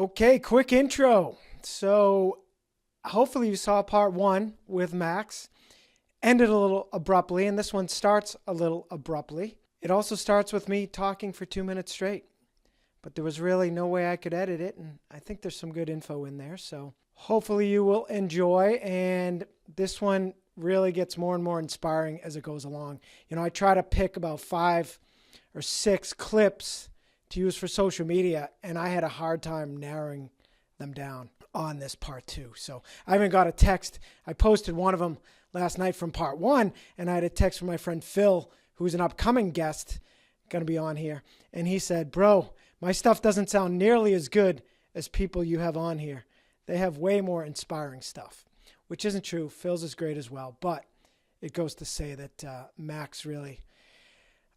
Okay, quick intro. So hopefully you saw part one with Max. Ended a little abruptly, and this one starts a little abruptly. It also starts with me talking for 2 minutes straight. But there was really no way I could edit it, and I think there's some good info in there. So hopefully you will enjoy, and this one really gets more and more inspiring as it goes along. I try to pick about 5 or 6 clips to use for social media, and I had a hard time narrowing them down on this part 2. So I even got a text. I posted one of them last night from part 1, and I had a text from my friend Phil, who's an upcoming guest, going to be on here. And he said, bro, my stuff doesn't sound nearly as good as people you have on here. They have way more inspiring stuff, which isn't true. Phil's is great as well. But it goes to say that Max really,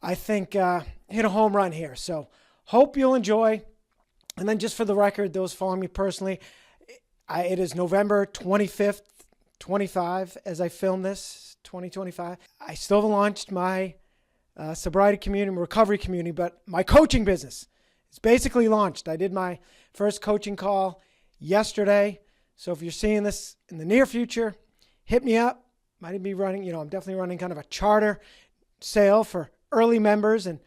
I think, hit a home run here. So hope you'll enjoy. And then just for the record, those following me personally, it is November 25th, 25 as I film this, 2025. I still haven't launched my sobriety community, recovery community, but my coaching business is basically launched. I did my first coaching call yesterday. So if you're seeing this in the near future, hit me up. Might be running, I'm definitely running kind of a charter sale for early members and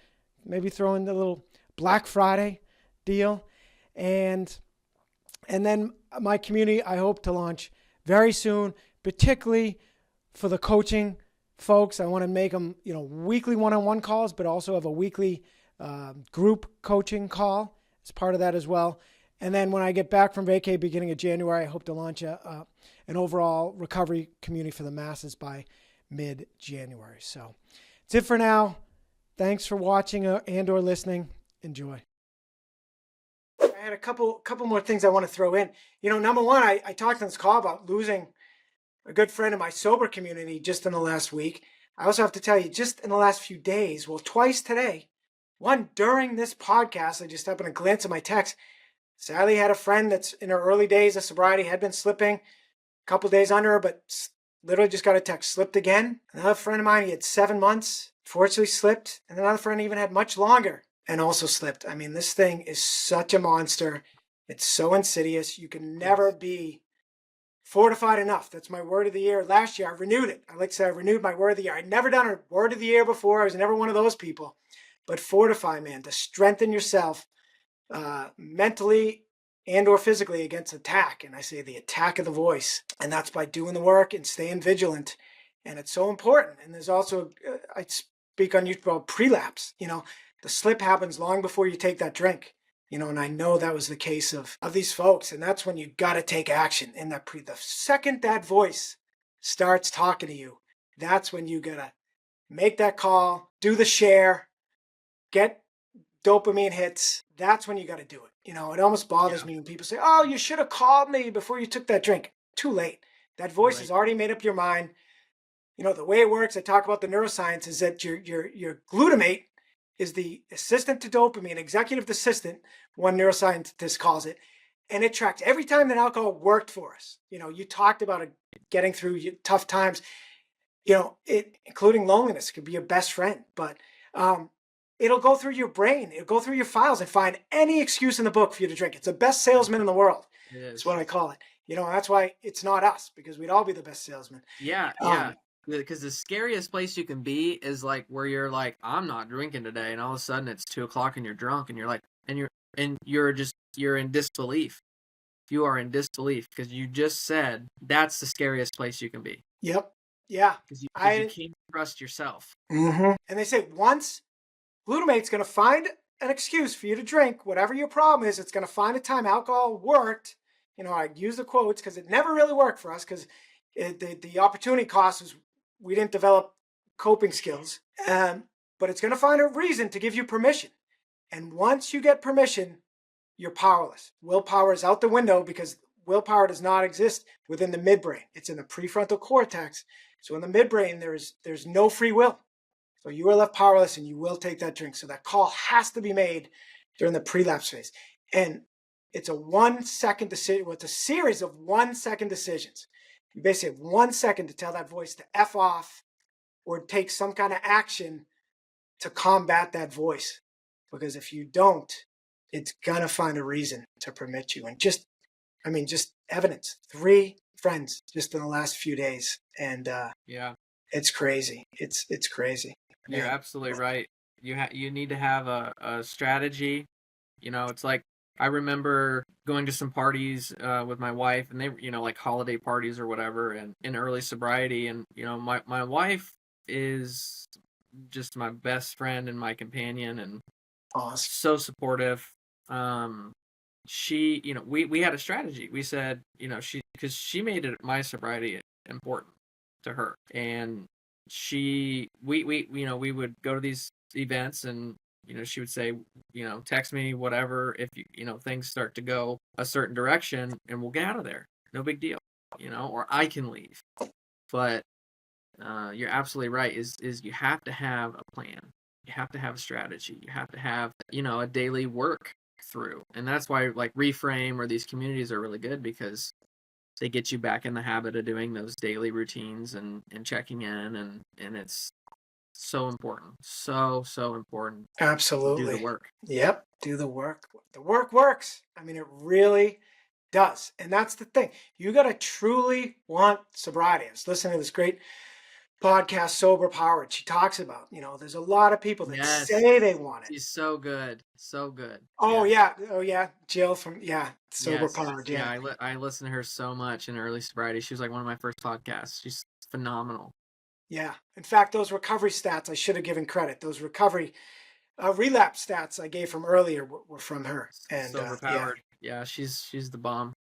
maybe throw in the little Black Friday deal. And then my community, I hope to launch very soon, particularly for the coaching folks. I want to make them, weekly one-on-one calls, but also have a weekly group coaching call as part of that as well. And then when I get back from vacay beginning of January, I hope to launch an overall recovery community for the masses by mid-January. So that's it for now. Thanks for watching and or listening. Enjoy. I had a couple more things I want to throw in. Number one, I talked on this call about losing a good friend in my sober community just in the last week. I also have to tell you, just in the last few days, well, twice today, one during this podcast, I just happened to glance at my text. Sally had a friend that's in her early days of sobriety, had been slipping, a couple days under her, but literally just got a text, slipped again. Another friend of mine, he had 7 months, fortunately slipped. And another friend even had much longer and also slipped. I mean, this thing is such a monster. It's so insidious. You can never be fortified enough. That's my word of the year. Last year, I renewed it. I like to say I renewed my word of the year. I'd never done a word of the year before. I was never one of those people. But fortify, man, to strengthen yourself mentally and or physically against attack. And I say the attack of the voice. And that's by doing the work and staying vigilant. And it's so important. And there's also, I speak on YouTube about prelapse. The slip happens long before you take that drink. And I know that was the case of these folks. And that's when you got to take action in that the second that voice starts talking to you, that's when you got to make that call, do the share, get dopamine hits. That's when you got to do it. It almost bothers me when people say, oh, you should have called me before you took that drink. Too late. That voice has already made up your mind. The way it works, I talk about the neuroscience, is that your glutamate is the assistant to dopamine, executive assistant, one neuroscientist calls it, and it tracks every time that alcohol worked for us. You talked about it getting through tough times, including loneliness could be your best friend, but it'll go through your brain, it'll go through your files and find any excuse in the book for you to drink. It's the best salesman in the world. That's what I call it. And that's why it's not us, because we'd all be the best salesman. Yeah. Because the scariest place you can be is like where you're like, I'm not drinking today, and all of a sudden it's 2:00 and you're drunk, and you're like, you're in disbelief. You are in disbelief because you just said that's the scariest place you can be. Yep. Yeah. Because you can't trust yourself. Mm-hmm. And they say once glutamate's going to find an excuse for you to drink, whatever your problem is, it's going to find a time alcohol worked. I use the quotes because it never really worked for us because the opportunity cost was we didn't develop coping skills. But it's going to find a reason to give you permission. And once you get permission, you're powerless. Willpower is out the window because willpower does not exist within the midbrain. It's in the prefrontal cortex. So in the midbrain, there's no free will. So you are left powerless and you will take that drink. So that call has to be made during the prelapse phase. And it's a 1 second decision. Well, it's a series of 1 second decisions. You basically have 1 second to tell that voice to F off or take some kind of action to combat that voice. Because if you don't, it's gonna find a reason to permit you. And just evidence. 3 friends just in the last few days, and Yeah, it's crazy. It's crazy, you're man. absolutely right. You need to have a strategy. It's like I remember going to some parties with my wife, and they were, like holiday parties or whatever, and in early sobriety, and my wife is just my best friend and my companion, and Awesome. so supportive. Um, we had a strategy. We said, because she made it my sobriety important to her, and we would go to these events, and she would say, text me whatever if things start to go a certain direction, and we'll get out of there. No big deal, or I can leave. But you're absolutely right. Is you have to have a plan. You have to have a strategy. You have to have a daily work through, and that's why like Reframe or these communities are really good, because they get you back in the habit of doing those daily routines and checking in, and it's so important, so important to do the Absolutely. work. Yep. Do the work. The work works. I mean, it really does. And that's the thing. You got to truly want sobriety. I was listening to this great podcast, Sober Powered. She talks about, there's a lot of people that Yes, say they want it. she's so good, so good. Oh, Yeah. yeah. Oh, yeah. Jill from, yeah, Sober Yes. Powered. Yeah, Yeah. I listened to her so much in early sobriety. She was like one of my first podcasts. She's phenomenal. Yeah. In fact, those recovery stats, I should have given credit. Those recovery relapse stats I gave from earlier were from her. And So yeah, overpowered. Yeah, she's the bomb.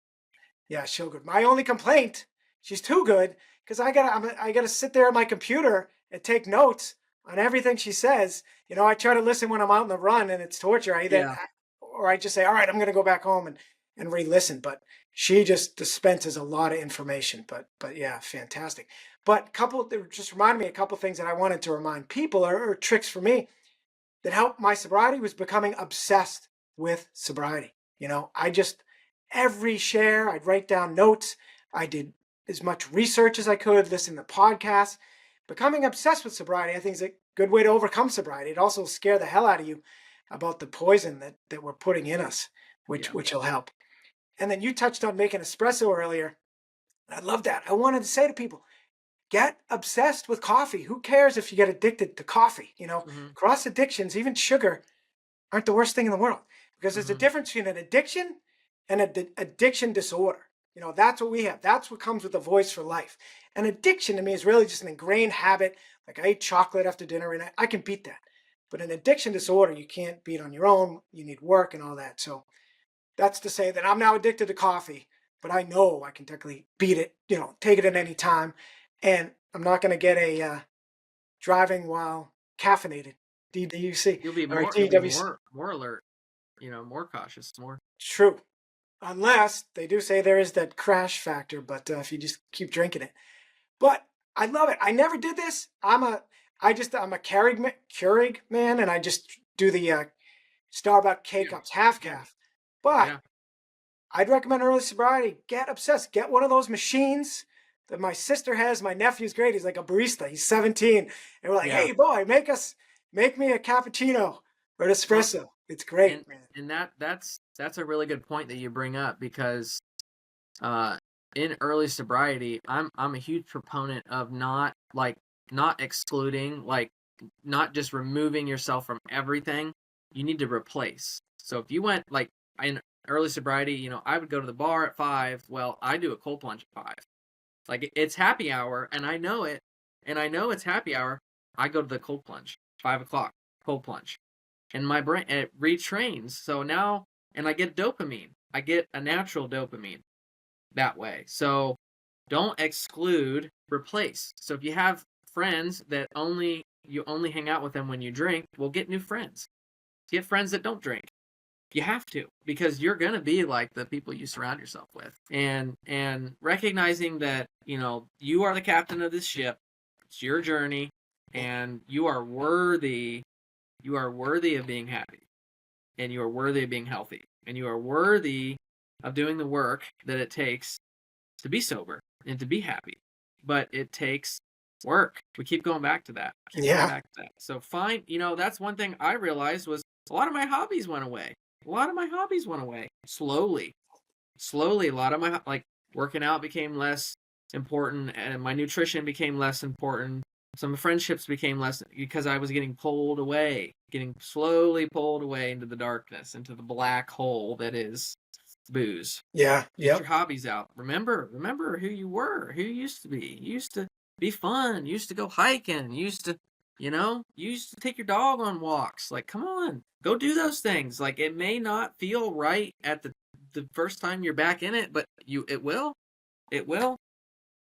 yeah, she'll good. My only complaint, she's too good because I gotta sit there at my computer and take notes on everything she says. I try to listen when I'm out on the run, and it's torture. Yeah. Or I just say, all right, I'm gonna go back home and re-listen. But she just dispenses a lot of information. But yeah, fantastic. But it just reminded me a couple things that I wanted to remind people or tricks for me that helped my sobriety was becoming obsessed with sobriety. I just, every share, I'd write down notes. I did as much research as I could, listen to podcasts. Becoming obsessed with sobriety, I think, is a good way to overcome sobriety. It also scare the hell out of you about the poison that we're putting in us, Yeah. which will help. And then you touched on making espresso earlier. I love that. I wanted to say to people, get obsessed with coffee. Who cares if you get addicted to coffee? Mhm. Cross addictions, even sugar, aren't the worst thing in the world because there's a Mhm. difference between an addiction and an addiction disorder. That's what we have. That's what comes with a voice for life. An addiction to me is really just an ingrained habit. Like I eat chocolate after dinner and I can beat that. But an addiction disorder, you can't beat on your own. You need work and all that. So that's to say that I'm now addicted to coffee, but I know I can technically beat it, take it at any time. And I'm not going to get a driving while caffeinated, DWC or You'll be DWC. more alert, more cautious, more. True. Unless they do say there is that crash factor, but if you just keep drinking it. But I love it. I never did this. I'm a Keurig man, and I just do the Starbucks K Yeah. cups, half Yeah. calf. But Yeah. I'd recommend early sobriety. Get obsessed. Get one of those machines that my sister has. My nephew's great. He's like a barista. He's 17. And we're like, Yeah. hey boy, make me a cappuccino or an Well, espresso. It's great, and man. that's a really good point that you bring up, because uh in early sobriety, I'm a huge proponent of not excluding, like not just removing yourself from everything. You need to replace. So if you went like in early sobriety, I would go to the bar at 5. Well, I do a cold plunge at 5. Like it's happy hour, and I know it, and I know it's happy hour. I go to the cold plunge, 5 o'clock, cold plunge, and my brain it retrains. So now, and I get dopamine. I get a natural dopamine that way. So don't exclude, replace. So if you have friends that you only hang out with them when you drink, well, get new friends. Get friends that don't drink. You have to, because you're going to be like the people you surround yourself with. And recognizing that, you are the captain of this ship. It's your journey, and you are worthy of being happy, and you are worthy of being healthy, and you are worthy of doing the work that it takes to be sober and to be happy. But it takes work. We keep going back to that. Keep going Yeah. back to that. So that's one thing I realized was a lot of my hobbies went away. A lot of my hobbies went away slowly. Slowly, a lot of my like working out became less important, and my nutrition became less important. Some friendships became less because I was getting pulled away, getting slowly pulled away into the darkness, into the black hole that is booze. Yeah. Get Yep. your hobbies out. Remember who you were, who you used to be. You used to be fun. You used to go hiking. You used to take your dog on walks. Like, come on, go do those things. Like, it may not feel right at the first time you're back in it, but it will. It will.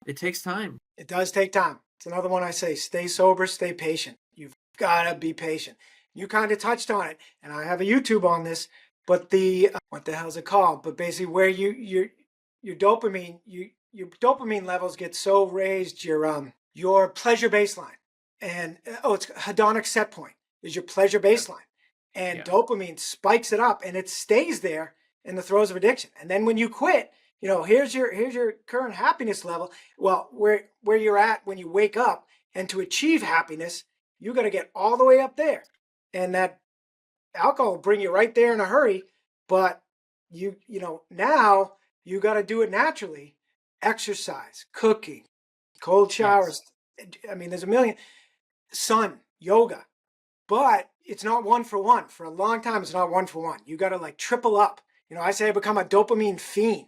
It takes time. It does take time. It's another one I say, stay sober, stay patient. You've got to be patient. You kind of touched on it, and I have a YouTube on this, but what the hell is it called? But basically where your dopamine levels get so raised, your pleasure baseline. And it's hedonic set point is your pleasure baseline. And Yeah. dopamine spikes it up and it stays there in the throes of addiction. And then when you quit, here's your current happiness level. Well, where you're at when you wake up, and to achieve happiness, you got to get all the way up there. And that alcohol will bring you right there in a hurry, but now you got to do it naturally. Exercise, cooking, cold showers. Yes. I mean, there's a million. Sun, yoga, but it's not one for one. For a long time, it's not one for one. You got to like triple up. I say I become a dopamine fiend.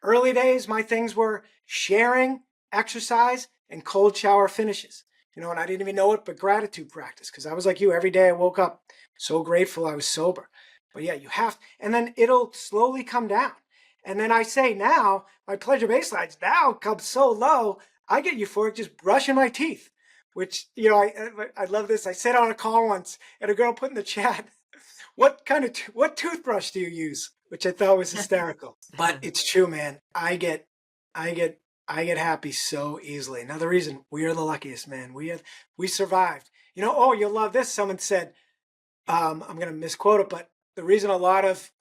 Early days, my things were sharing, exercise, and cold shower finishes. And I didn't even know it, but gratitude practice, because I was like you. Every day I woke up so grateful I was sober. But yeah, you have, and then it'll slowly come down. And then I say now, my pleasure baselines now come so low, I get euphoric just brushing my teeth. Which, I love this. I said on a call once, and a girl put in the chat, what toothbrush do you use? Which I thought was hysterical. But it's true, man. I get happy so easily. Another reason we are the luckiest, man. We survived. Oh, you'll love this. Someone said, I'm gonna misquote it, but the reason a lot of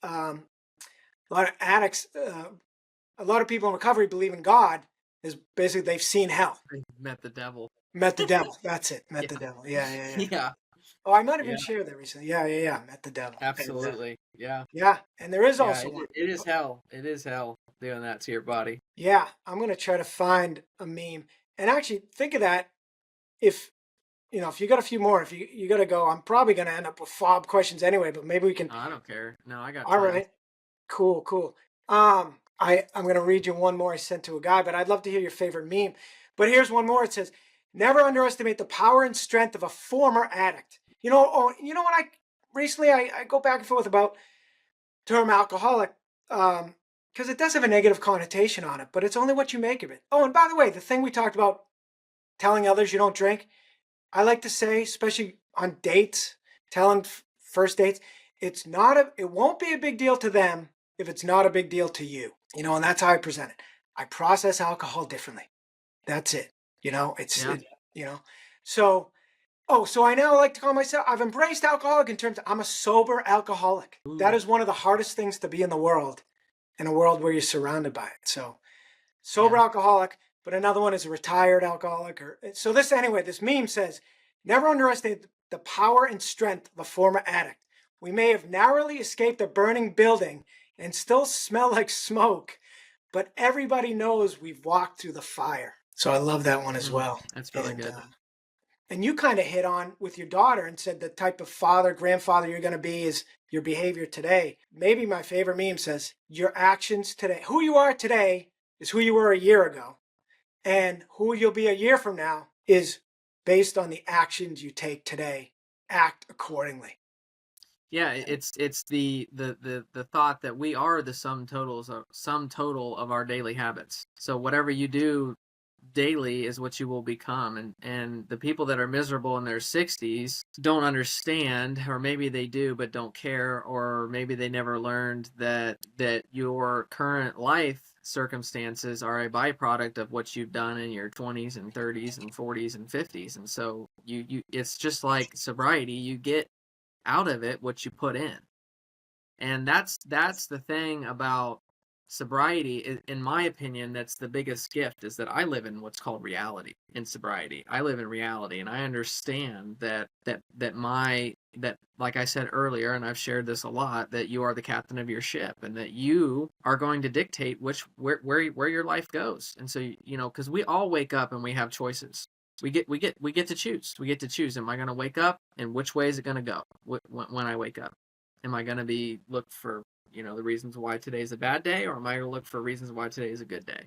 addicts, a lot of people in recovery believe in God is basically they've seen hell. Met the devil. Met the devil. That's it. Met Yeah. the devil. Yeah. Yeah. Oh, I might have Yeah. even shared that recently. Yeah. Met the devil. Absolutely. Yeah. Yeah, and there is Yeah. also one. It is hell. It is hell doing that to your body. Yeah, I'm gonna try to find a meme and actually think of that. If if you got a few more, if you got to go, I'm probably gonna end up with fob questions anyway. But maybe we can. Oh, I don't care. No, I got All time. right, cool. I'm gonna read you one more I sent to a guy, but I'd love to hear your favorite meme. But here's one more. It says, "Never underestimate the power and strength of a former addict." What I recently I go back and forth about term alcoholic, because it does have a negative connotation on it, but it's only what you make of it. Oh, and by the way, the thing we talked about, telling others you don't drink, I like to say, especially on dates, telling first dates, it won't be a big deal to them if it's not a big deal to you. And that's how I present it. I process alcohol differently. That's it. Yeah. So, so I now like to call myself, I've embraced alcoholic in terms of I'm a sober alcoholic. Ooh. That is one of the hardest things to be in the world, in a world where you're surrounded by it. So, sober alcoholic, but another one is a retired alcoholic. So this meme says, never underestimate the power and strength of a former addict. We may have narrowly escaped a burning building and still smell like smoke, but everybody knows we've walked through the fire. So I love that one as well. That's really good. And you kind of hit on with your daughter and said the type of father, grandfather you're going to be is your behavior today. Maybe my favorite meme says, your actions today, who you are today is who you were a year ago. And who you'll be a year from now is based on the actions you take today. Act accordingly. Yeah, it's the thought that we are the sum total of our daily habits. So whatever you do daily is what you will become, and the people that are miserable in their 60s don't understand, or maybe they do but don't care, or maybe they never learned that your current life circumstances are a byproduct of what you've done in your 20s and 30s and 40s and 50s. And so you it's just like sobriety, you get out of it what you put in. And that's the thing about sobriety, in my opinion, that's the biggest gift, is that I live in what's called reality. In sobriety, I live in reality, and I understand that like I said earlier, and I've shared this a lot, that you are the captain of your ship, and that you are going to dictate where your life goes. And so, because we all wake up and we have choices. We get to choose. We get to choose. Am I going to wake up, and which way is it going to go when I wake up? Am I going to be look for the reasons why today is a bad day, or am I going to look for reasons why today is a good day?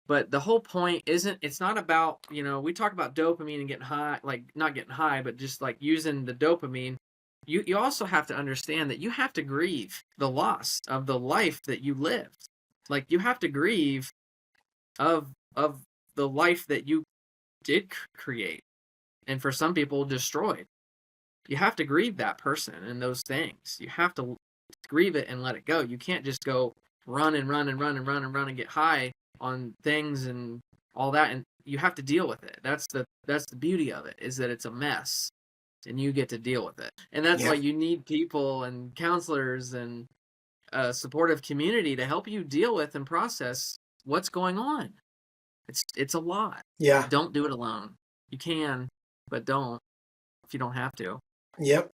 But the whole point it's not about, we talk about dopamine and getting high, like not getting high, but just like using the dopamine. You also have to understand that you have to grieve the loss of the life that you lived. Like, you have to grieve of the life that you did create, and for some people destroyed. You have to grieve that person and those things. You have to grieve it and let it go. You can't just go run and run and run and run and run and get high on things and all that, and you have to deal with it. That's the beauty of it, is that it's a mess and you get to deal with it. And that's why Yeah. you need people and counselors and a supportive community to help you deal with and process what's going on. It's a lot. Yeah. Don't do it alone. You can, but don't if you don't have to. Yep.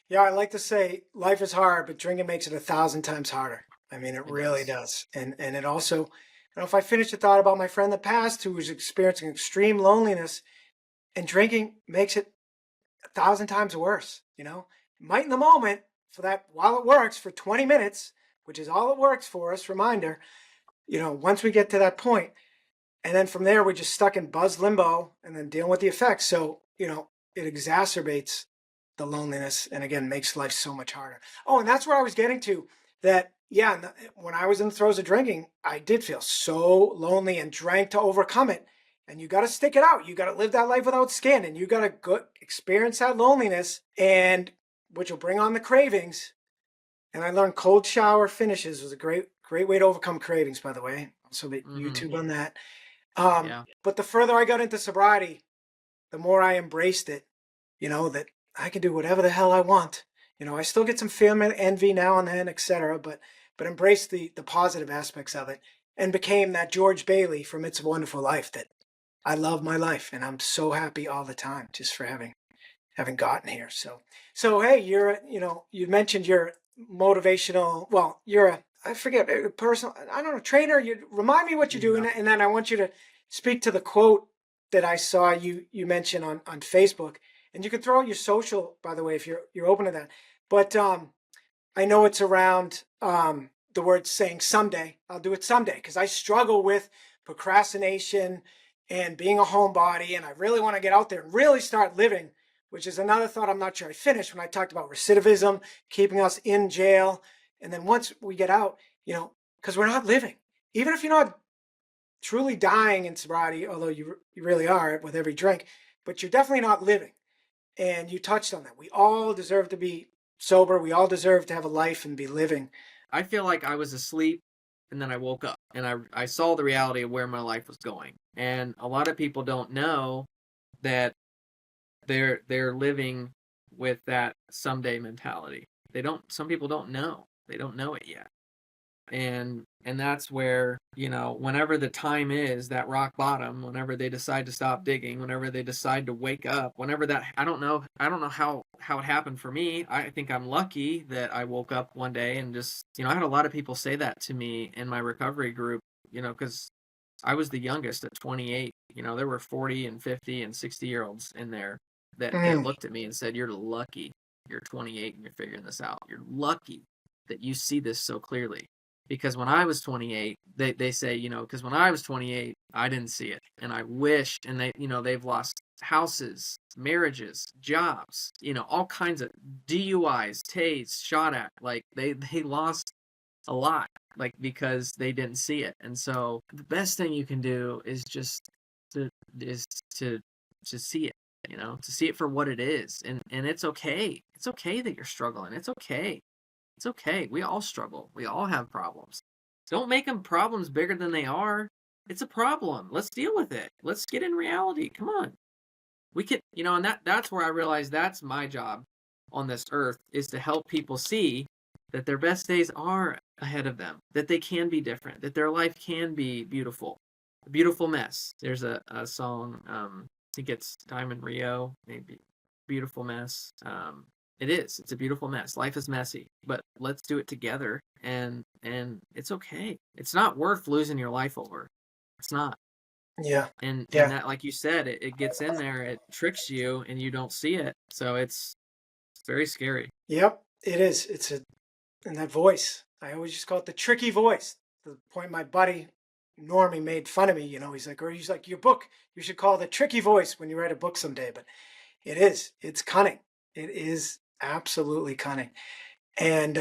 Yeah, I like to say life is hard, but drinking makes it 1,000 times harder. I mean, it It really does. does. And it also, I don't know if I finished the thought about my friend that passed who was experiencing extreme loneliness, and drinking makes it 1,000 times worse. Might in the moment, for that, while it works for 20 minutes, which is all it works for us, reminder, once we get to that point, and then from there, we're just stuck in buzz limbo and then dealing with the effects. So, it exacerbates the loneliness and again makes life so much harder. Oh, and that's where I was getting to, that, yeah, when I was in the throes of drinking, I did feel so lonely and drank to overcome it. And you got to stick it out. You got to live that life without skin, and you got to go experience that loneliness, and which will bring on the cravings. And I learned cold shower finishes was a great way to overcome cravings, by the way. Also, the Mm-hmm. YouTube on that. Yeah. But the further I got into sobriety, the more I embraced it, that I can do whatever the hell I want. I still get some fear and envy now and then, etc. But embrace the positive aspects of it, and became that George Bailey from It's a Wonderful Life, that I love my life and I'm so happy all the time just for having gotten here. So hey, you mentioned you're motivational. Well, you're I forget, a personal, I don't know, trainer. You remind me what you do, Yeah. and then I want you to speak to the quote that I saw you mention on Facebook, and you can throw out your social, by the way, if you're open to that. But I know it's around the word saying someday. I'll do it someday, because I struggle with procrastination and being a homebody, and I really want to get out there and really start living, which is another thought I'm not sure I finished when I talked about recidivism, keeping us in jail. And then once we get out, because we're not living. Even if you're not truly dying in sobriety, although you really are with every drink, but you're definitely not living. And you touched on that. We all deserve to be sober. We all deserve to have a life and be living. I feel like I was asleep, and then I woke up and I saw the reality of where my life was going. And a lot of people don't know that they're living with that someday mentality. Some people don't know. They don't know it yet. And that's where, whenever the time is, that rock bottom, whenever they decide to stop digging, whenever they decide to wake up, whenever that, I don't know how it happened for me. I think I'm lucky that I woke up one day and just, I had a lot of people say that to me in my recovery group, because I was the youngest at 28. There were 40 and 50 and 60-year-olds in there that Mm, looked at me and said, "You're lucky. You're 28 and you're figuring this out. You're lucky that you see this so clearly." Because when I was 28, they say, because when I was 28, I didn't see it. And I wish, and they've lost houses, marriages, jobs, all kinds of DUIs, tased, shot at. Like, they lost a lot, like, because they didn't see it. And so the best thing you can do is just to is to see it, to see it for what it is. And it's okay. It's okay that you're struggling. It's okay. It's okay. We all struggle. We all have problems. Don't make them problems bigger than they are. It's a problem. Let's deal with it. Let's get in reality. Come on. We could, and that's where I realize that's my job on this earth, is to help people see that their best days are ahead of them, that they can be different, that their life can be beautiful. A beautiful mess. There's a song, I think it's Diamond Rio, maybe Beautiful Mess. It is. It's a beautiful mess. Life is messy, but let's do it together, and it's okay. It's not worth losing your life over. It's not. Yeah. And Yeah. that, like you said, it gets in there, it tricks you, and you don't see it. So it's very scary. Yep. It is. And that voice. I always just call it the tricky voice. To the point my buddy Normie made fun of me, he's like, your book, you should call it the tricky voice when you write a book someday. But it is. It's cunning. It is absolutely cunning. And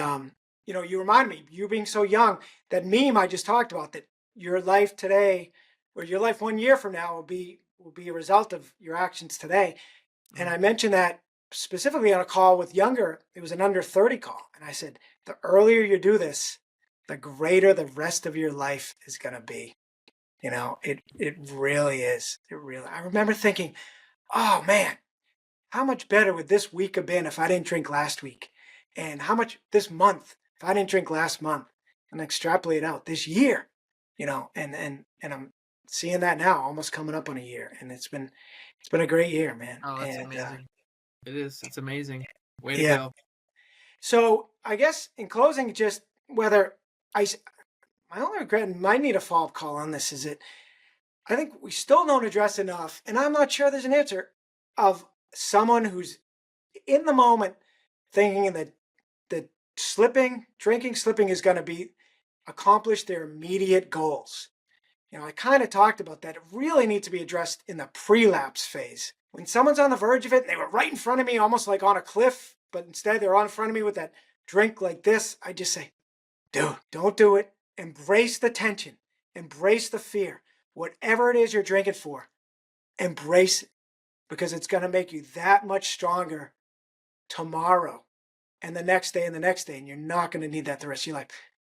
you remind me, you being so young, that meme I just talked about, that your life today or your life 1 year from now will be a result of your actions today. And Mhm. I mentioned that specifically on a call with younger, it was an under 30 call. And I said, the earlier you do this, the greater the rest of your life is going to be. It really is. I remember thinking, oh man, how much better would this week have been if I didn't drink last week? And how much this month if I didn't drink last month? And extrapolate out this year, and I'm seeing that now, almost coming up on a year, and it's been a great year, man. Oh, that's And amazing. It is. It's amazing. Way to yeah. go. So I guess in closing, just whether I, my only regret, and might need a follow-up call on this, is that I think we still don't address enough, and I'm not sure there's an answer, of someone who's in the moment thinking that drinking, slipping is going to be accomplish their immediate goals. I kind of talked about that. It really needs to be addressed in the pre-lapse phase. When someone's on the verge of it, and they were right in front of me, almost like on a cliff, but instead they're on in front of me with that drink like this, I just say, dude, don't do it. Embrace the tension. Embrace the fear. Whatever it is you're drinking for, embrace it, because it's going to make you that much stronger tomorrow and the next day and the next day, and you're not going to need that the rest of your life.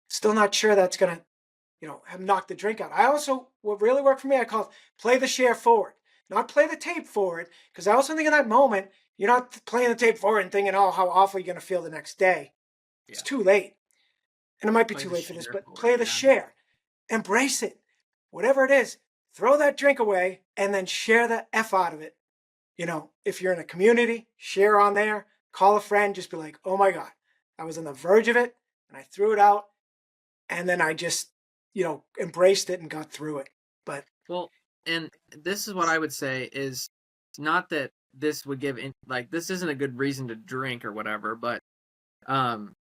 Still not sure that's going to, have knocked the drink out. I also, what really worked for me, I call it play the share forward, not play the tape forward, because I also think in that moment, you're not playing the tape forward and thinking, oh, how awful you're going to feel the next day. It's Yeah. too late. And it might be Play too the late for this, share but forward. play the Yeah. share. Embrace it. Whatever it is, throw that drink away and then share the F out of it. If you're in a community, share on there, call a friend, just be like, oh my God, I was on the verge of it and I threw it out. And then I just, embraced it and got through it. But Well, and this is what I would say is not that this would like this isn't a good reason to drink or whatever, but um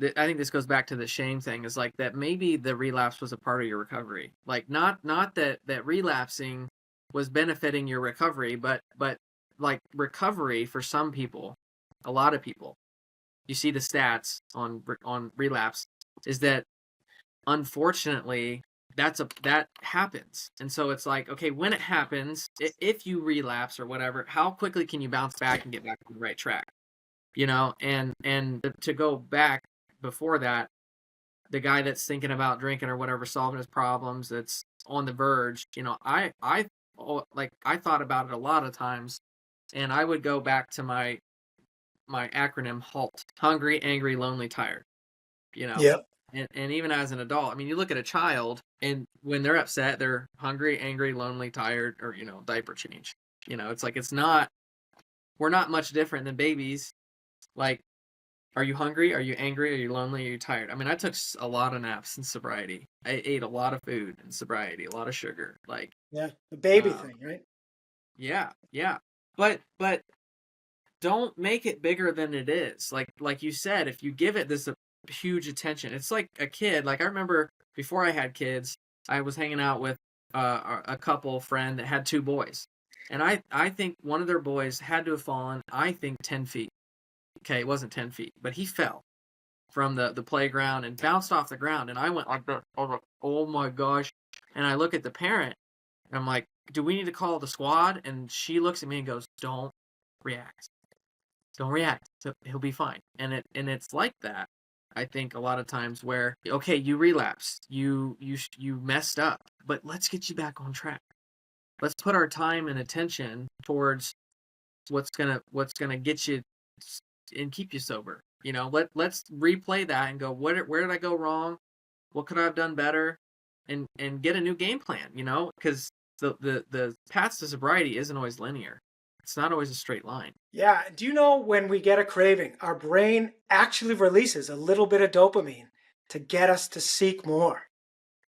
I think this goes back to the shame thing, is like that maybe the relapse was a part of your recovery. Like not that relapsing was benefiting your recovery, but like recovery for some people, a lot of people, you see the stats on relapse, is that unfortunately that happens. And so it's like, okay, when it happens, if you relapse or whatever, how quickly can you bounce back and get back on the right track? And to go back before that, the guy that's thinking about drinking or whatever, solving his problems, that's on the verge, I thought about it a lot of times, and I would go back to my acronym HALT: hungry, angry, lonely, tired. you know yeah, and even as an adult, I mean, you look at a child, and when they're upset, they're hungry, angry, lonely, tired, or diaper change. It's like, we're not much different than babies. Like, are you hungry? Are you angry? Are you lonely? Are you tired? I mean, I took a lot of naps in sobriety. I ate a lot of food in sobriety, a lot of sugar. Like, yeah, the baby um, thing, right? yeah, yeah. But don't make it bigger than it is. Like you said, if you give it this huge attention, it's like a kid. Like, I remember before I had kids, I was hanging out with a couple friend that had two boys, and I think one of their boys had to have fallen, I think, 10 feet. Okay, it wasn't 10 feet, but he fell from the playground and bounced off the ground, and I went like this. I was like, oh my gosh. And I look at the parent, and I'm like, do we need to call the squad? And she looks at me and goes, don't react. Don't react. So he'll be fine. And it's like that. I think a lot of times where, okay, you relapsed, you messed up, but let's get you back on track. Let's put our time and attention towards what's gonna get you and keep you sober. Let's replay that and go, where did I go wrong? what could I have done better, and get a new game plan, because the path to sobriety isn't always linear. It's not always a straight line. Yeah. Do you know when we get a craving, our brain actually releases a little bit of dopamine to get us to seek more?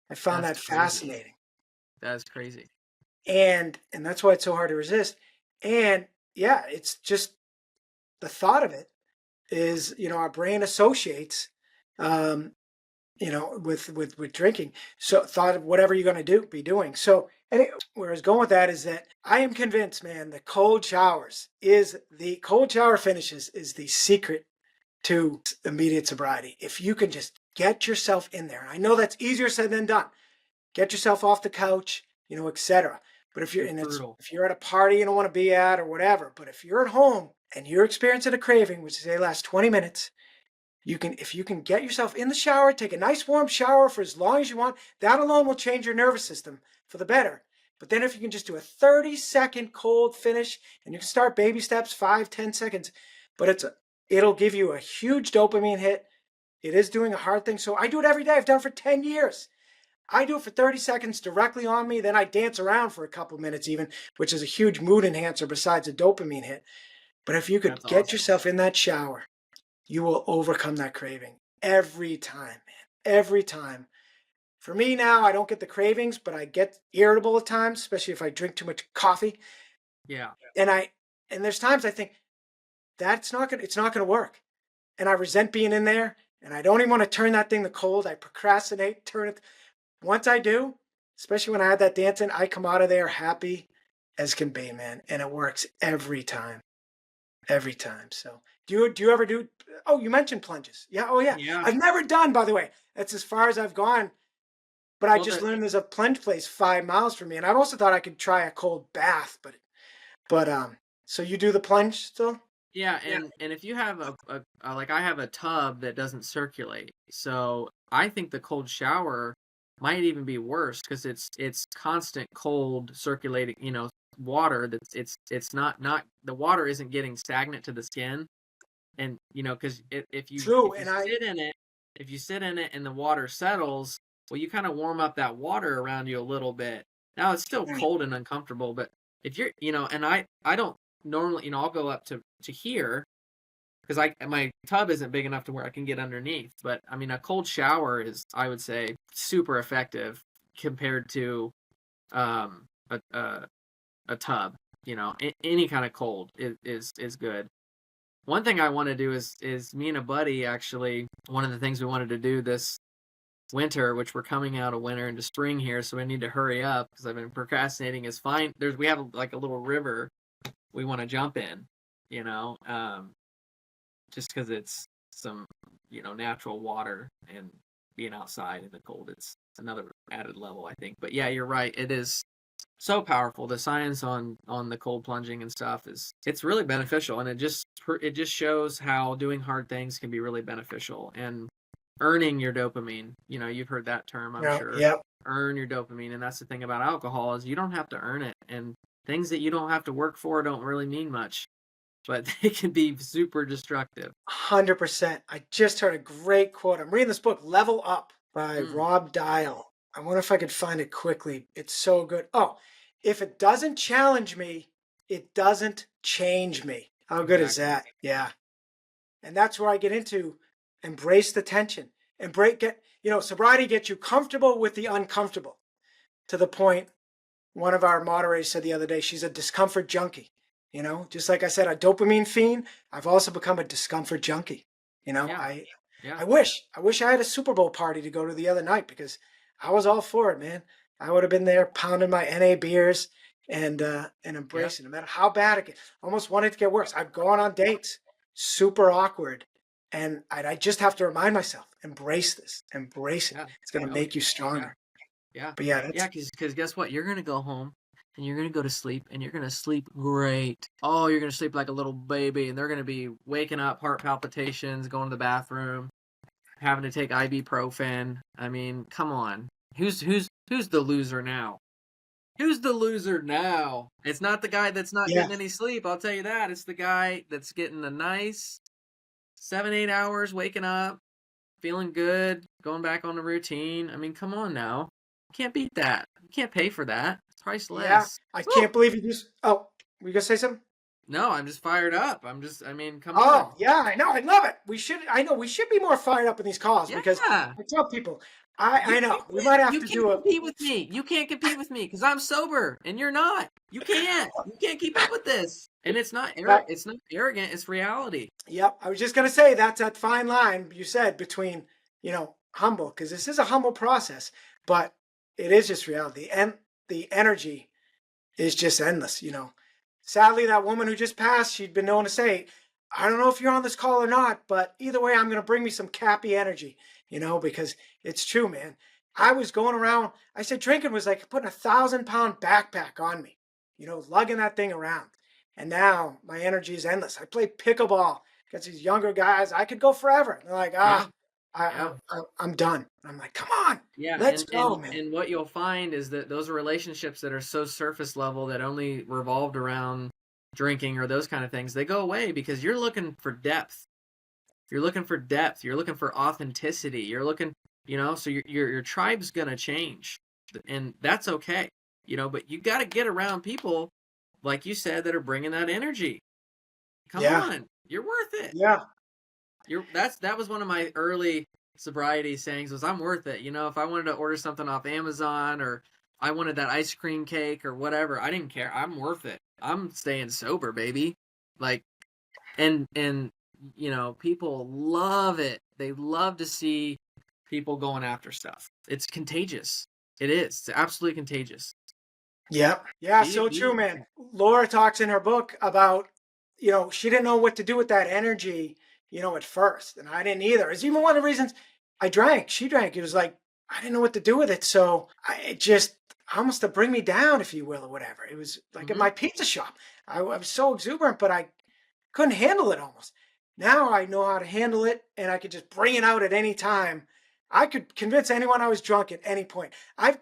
I found That's that crazy. fascinating. That's crazy. And that's why it's so hard to resist. And yeah, it's just the thought of it is, our brain associates, um, with drinking. So thought of whatever you're going to be doing. So anyway, where I was going with that is that I am convinced, man, the cold shower finishes is the secret to immediate sobriety. If you can just get yourself in there, and I know that's easier said than done. Get yourself off the couch, etc. But It's brutal. if you're at a party you don't want to be at or whatever, but if you're at home and you're experiencing a craving, which say lasts 20 minutes, if you can get yourself in the shower, take a nice warm shower for as long as you want, that alone will change your nervous system for the better. But then if you can just do a 30-second cold finish, and you can start baby steps, 5-10 seconds, but it'll give you a huge dopamine hit. It is doing a hard thing. So I do it every day. I've done it for 10 years. I do it for 30 seconds directly on me. Then I dance around for a couple minutes even, which is a huge mood enhancer besides a dopamine hit. But if you could That's get awesome. yourself in that shower, you will overcome that craving every time, man. Every time. For me now, I don't get the cravings, but I get irritable at times, especially if I drink too much coffee. Yeah. And there's times I think it's not gonna work. And I resent being in there, and I don't even want to turn that thing to cold. I procrastinate, turn it. Once I do, especially when I had that dancing, I come out of there happy as can be, man. And it works every time. Every time. So do you ever do? Oh, you mentioned plunges. Yeah. Oh, yeah. Yeah. I've never done, by the way. That's as far as I've gone. But I Well, just learned there's a plunge place 5 miles from me, and I've also thought I could try a cold bath. But so you do the plunge still? yeah, Yeah. and if you have like I have a tub that doesn't circulate, so I think the cold shower might even be worse because it's constant cold circulating, water that's it's not the water isn't getting stagnant to the skin, and because if you True. if you sit in it, and the water settles, well, you kind of warm up that water around you a little bit. Now it's still cold and uncomfortable, but if you're, and I don't normally, I'll go up to here because my tub isn't big enough to where I can get underneath. But I mean, a cold shower is, I would say, super effective compared to um a tub. Any kind of cold is good. One thing I want to do is me and a buddy, actually, one of the things we wanted to do this winter, which we're coming out of winter into spring here, so we need to hurry up because I've been procrastinating, is find we have like a little river we want to jump in, you know, um, just because it's some, natural water, and being outside in the cold, it's another added level, I think. But yeah, you're right. It is so powerful. The science on the cold plunging and stuff it's really beneficial, and it just shows how doing hard things can be really beneficial, and earning your dopamine. You've heard that term, I'm Yeah. sure. Yeah. Earn your dopamine, and that's the thing about alcohol is you don't have to earn it, and things that you don't have to work for don't really mean much, but they can be super destructive. 100%. I just heard a great quote. I'm reading this book, Level Up by Mm, Rob Dial. I wonder if I could find it quickly. It's so good. Oh, if it doesn't challenge me, it doesn't change me. How good is exactly. that? Yeah. And that's where I get into embrace the tension. Sobriety gets you comfortable with the uncomfortable to the point one of our moderators said the other day, she's a discomfort junkie. Just like I said, a dopamine fiend, I've also become a discomfort junkie. You know, Yeah. I Yeah. I wish I had a Super Bowl party to go to the other night because I was all for it, man. I would have been there pounding my NA beers and Yeah. embracing, no matter how bad it gets. Almost wanted to get worse. I've gone on dates, super awkward, and I just have to remind myself, embrace this, embrace it. Yeah. It's gonna Oh, make you yeah. stronger. Yeah. But yeah, Yeah, that's because guess what? You're gonna go home and you're gonna go to sleep and you're gonna sleep great. Oh, you're gonna sleep like a little baby, and they're gonna be waking up, heart palpitations, going to the bathroom, having to take ibuprofen. I mean, come on. Who's the loser now? Who's the loser now? It's not the guy that's not yeah. getting any sleep, I'll tell you that. It's the guy that's getting a nice 7, 8 hours waking up, feeling good, going back on the routine. I mean, come on now. You can't beat that. You can't pay for that. It's Yeah, priceless. I Woo! can't believe you just. Oh, were you gonna say something? No, I'm just fired up. I mean, come Oh, on. yeah, I know. I love it. We should. I know we should be more fired up in these calls because Yeah. I tell people. I know we might have You to can't do a. compete with me. You can't compete with me because I'm sober and you're not. You can't. You can't keep up with this. And That, it's not arrogant, it's reality. yep, I was just gonna say that's that fine line you said between humble because this is a humble process, but it is just reality and the energy is just endless. Sadly, that woman who just passed, she'd been known to say, I don't know if you're on this call or not, but either way, I'm going to bring me some cappy energy, because it's true, man. I was going around, I said drinking was like putting 1,000-pound backpack on me, lugging that thing around. And now my energy is endless. I play pickleball against these younger guys. I could go forever. They're like, Yeah. I, Yeah. I'm done. I'm like, come on, Yeah, let's go, man. and what you'll find is that those are relationships that are so surface level that only revolved around drinking or those kind of things, they go away because you're looking for depth. You're looking for depth. You're looking for authenticity. You're looking, so your tribe's gonna change, and that's okay, But you got to get around people, like you said, that are bringing that energy. Come Yeah, on, you're worth it. yeah, That was one of my early sobriety sayings was I'm worth it. If I wanted to order something off Amazon or I wanted that ice cream cake or whatever, I didn't care. I'm worth it. I'm staying sober, baby. Like and people love it. They love to see people going after stuff. It's contagious. It is. It's absolutely contagious. yeah, yeah. Be So true, be man. Laura talks in her book about, she didn't know what to do with that energy, at first. And I didn't either. It's even one of the reasons I drank. She drank. It was like, I didn't know what to do with it. So it just almost to bring me down, if you will, or whatever. It was like at hmm my pizza shop. I was so exuberant, but I couldn't handle it almost. Now I know how to handle it and I could just bring it out at any time. I could convince anyone I was drunk at any point.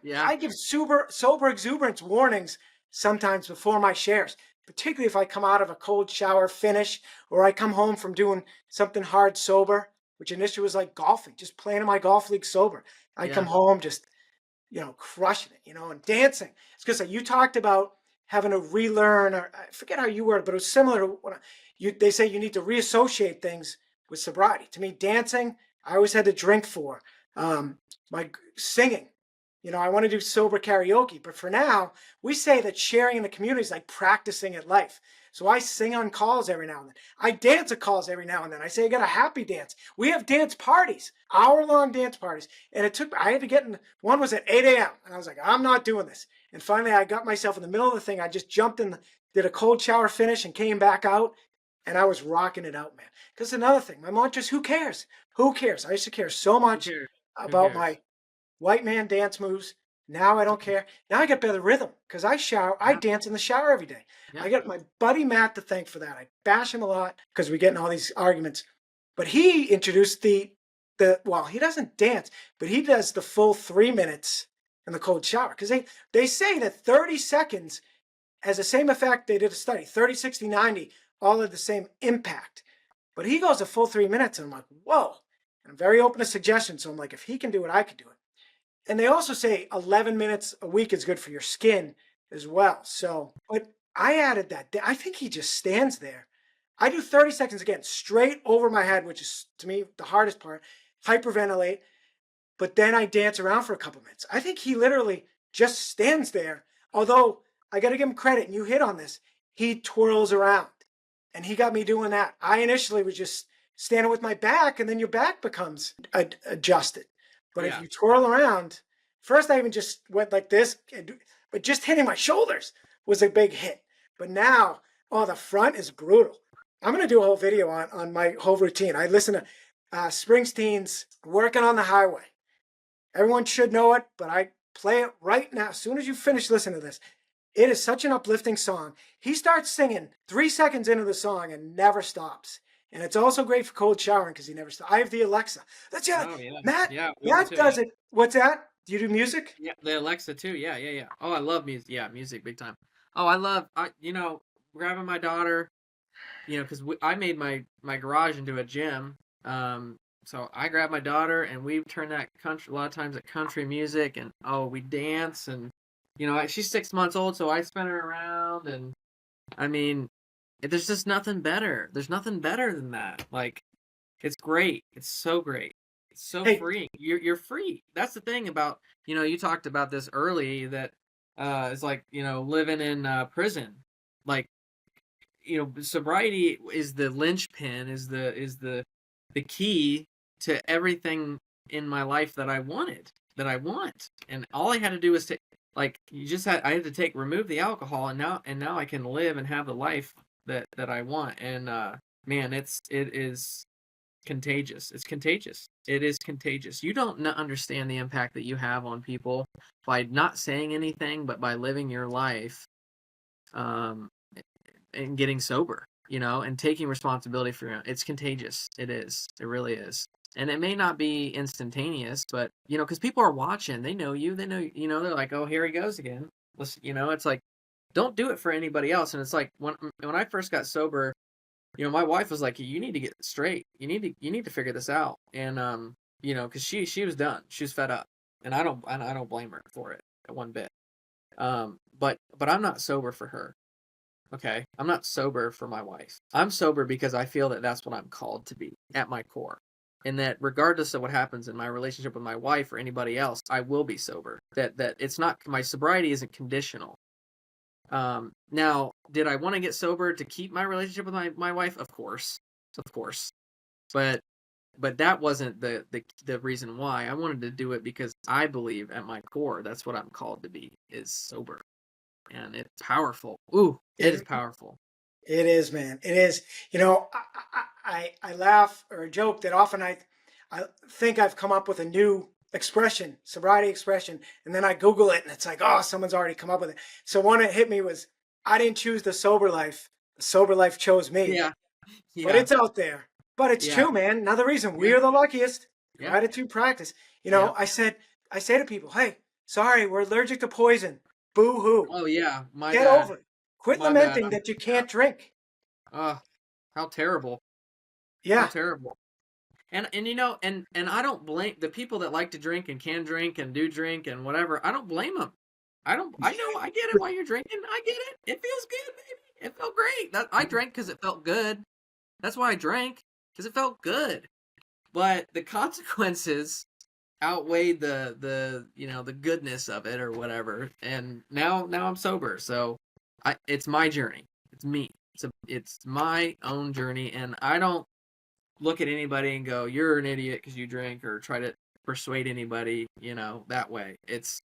Yeah. I give sober exuberance warnings sometimes before my shares, particularly if I come out of a cold shower finish or I come home from doing something hard sober, which initially was like golfing, just playing in my golf league sober. I come Yeah. home just, crushing it, and dancing. It's because you talked about having to relearn, or I forget how you worded, but it was similar to what they say you need to reassociate things with sobriety. To me, dancing, I always had to drink for. My singing, I want to do sober karaoke, but for now, we say that sharing in the community is like practicing at life. So I sing on calls every now and then. I dance at calls every now and then. I say I got a happy dance. We have dance parties, hour-long dance parties. And I had to get in, one was at 8 a.m. And I was like, I'm not doing this. And finally I got myself in the middle of the thing. I just jumped in, did a cold shower finish and came back out. And I was rocking it out, man. Because another thing, my mantra is who cares? Who cares? I used to care so Who much cares? Who about cares? my white man dance moves. Now I don't care. Now I get better rhythm because I shower. I Yeah. dance in the shower every day. Yeah. I got my buddy Matt to thank for that. I bash him a lot because we get in all these arguments. But he introduced well, he doesn't dance, but he does the full 3 minutes in the cold shower because they say that 30 seconds has the same effect. They did a study 30, 60, 90, all of the same impact. But he goes a full 3 minutes, and I'm like, whoa. And I'm very open to suggestions. So I'm like, if he can do it, I can do it. And they also say 11 minutes a week is good for your skin as well. So, but I added that. I think he just stands there. I do 30 seconds again, straight over my head, which is to me the hardest part, hyperventilate, but then I dance around for a couple minutes. I think he literally just stands there. Although I got to give him credit, and you hit on this, he twirls around. And he got me doing that. I initially was just standing with my back, and then your back becomes adjusted. But if Yeah. you twirl around, first I even just went like this, but just hitting my shoulders was a big hit. But now, oh, the front is brutal. I'm going to do a whole video on my whole routine. I listen to Springsteen's Working on the Highway. Everyone should know it, but I play it right now. As soon as you finish listening to this, it is such an uplifting song. He starts singing 3 seconds into the song and never stops. And it's also great for cold showering because he never stops. I have the Alexa. That's yeah. Oh yeah. Matt. Yeah, we do Matt too. does it. What's that? Do you do music? Yeah, the Alexa too. Yeah, yeah, yeah. Oh, I love music. Yeah, music big time. Oh, I love grabbing my daughter, because I made my garage into a gym. so I grab my daughter and we turn that country a lot of times at country music, and oh, we dance, and she's 6 months old, so I spin her around, and I mean, there's just nothing better. There's nothing better than that. Like, it's great. It's so great. It's so Hey, freeing. You're free. That's the thing about, you talked about this early, that it's like, living in prison. Like, sobriety is the linchpin, is the key to everything in my life that I wanted, that I want. And all I had to do was take, like, I had to remove the alcohol, and now I can live and have the life that I want. And man, it is contagious. It's contagious. It is contagious. You don't understand the impact that you have on people by not saying anything, but by living your life, um, and getting sober, and taking responsibility for it. It's contagious. It is. It really is. And it may not be instantaneous, but because people are watching, they know you. They know, they're like, oh, here he goes again. Listen, it's like, don't do it for anybody else. And it's like when I first got sober, my wife was like, you need to get straight. You need to figure this out. And because she was done. She was fed up, and I don't blame her for it one bit. But I'm not sober for her. Okay, I'm not sober for my wife. I'm sober because I feel that that's what I'm called to be at my core. And that regardless of what happens in my relationship with my wife or anybody else, I will be sober. That it's not, my sobriety isn't conditional. Now, did I want to get sober to keep my relationship with my wife? Of course. Of course. But that wasn't the reason why. I wanted to do it because I believe at my core that's what I'm called to be, is sober. And it's powerful. Ooh, it is it, powerful. it is, man. It is. I laugh or joke that often I think I've come up with a new expression, sobriety expression, and then I Google it and it's like, oh, someone's already come up with it. So one that hit me was, I didn't choose the sober life. The sober life chose me. Yeah, But yeah, it's out there. But it's yeah, true, man. Another reason we yeah, are the luckiest. yeah, Gratitude practice. yeah. I say to people, hey, sorry, we're allergic to poison. Boo hoo. Oh yeah, my Get bad, over it. Quit my bad. lamenting that you can't drink. Uh, how terrible, how Yeah. terrible. And and I don't blame the people that like to drink and can drink and do drink and whatever. I don't blame them. I know, I get it while you're drinking. I get it. It feels good, baby. It felt great. I drank because it felt good. That's why I drank, because it felt good. But the consequences outweighed the goodness of it or whatever. And now I'm sober. So it's my journey. It's me. It's my own journey, and I don't look at anybody and go, you're an idiot because you drink, or try to persuade anybody, that way. It's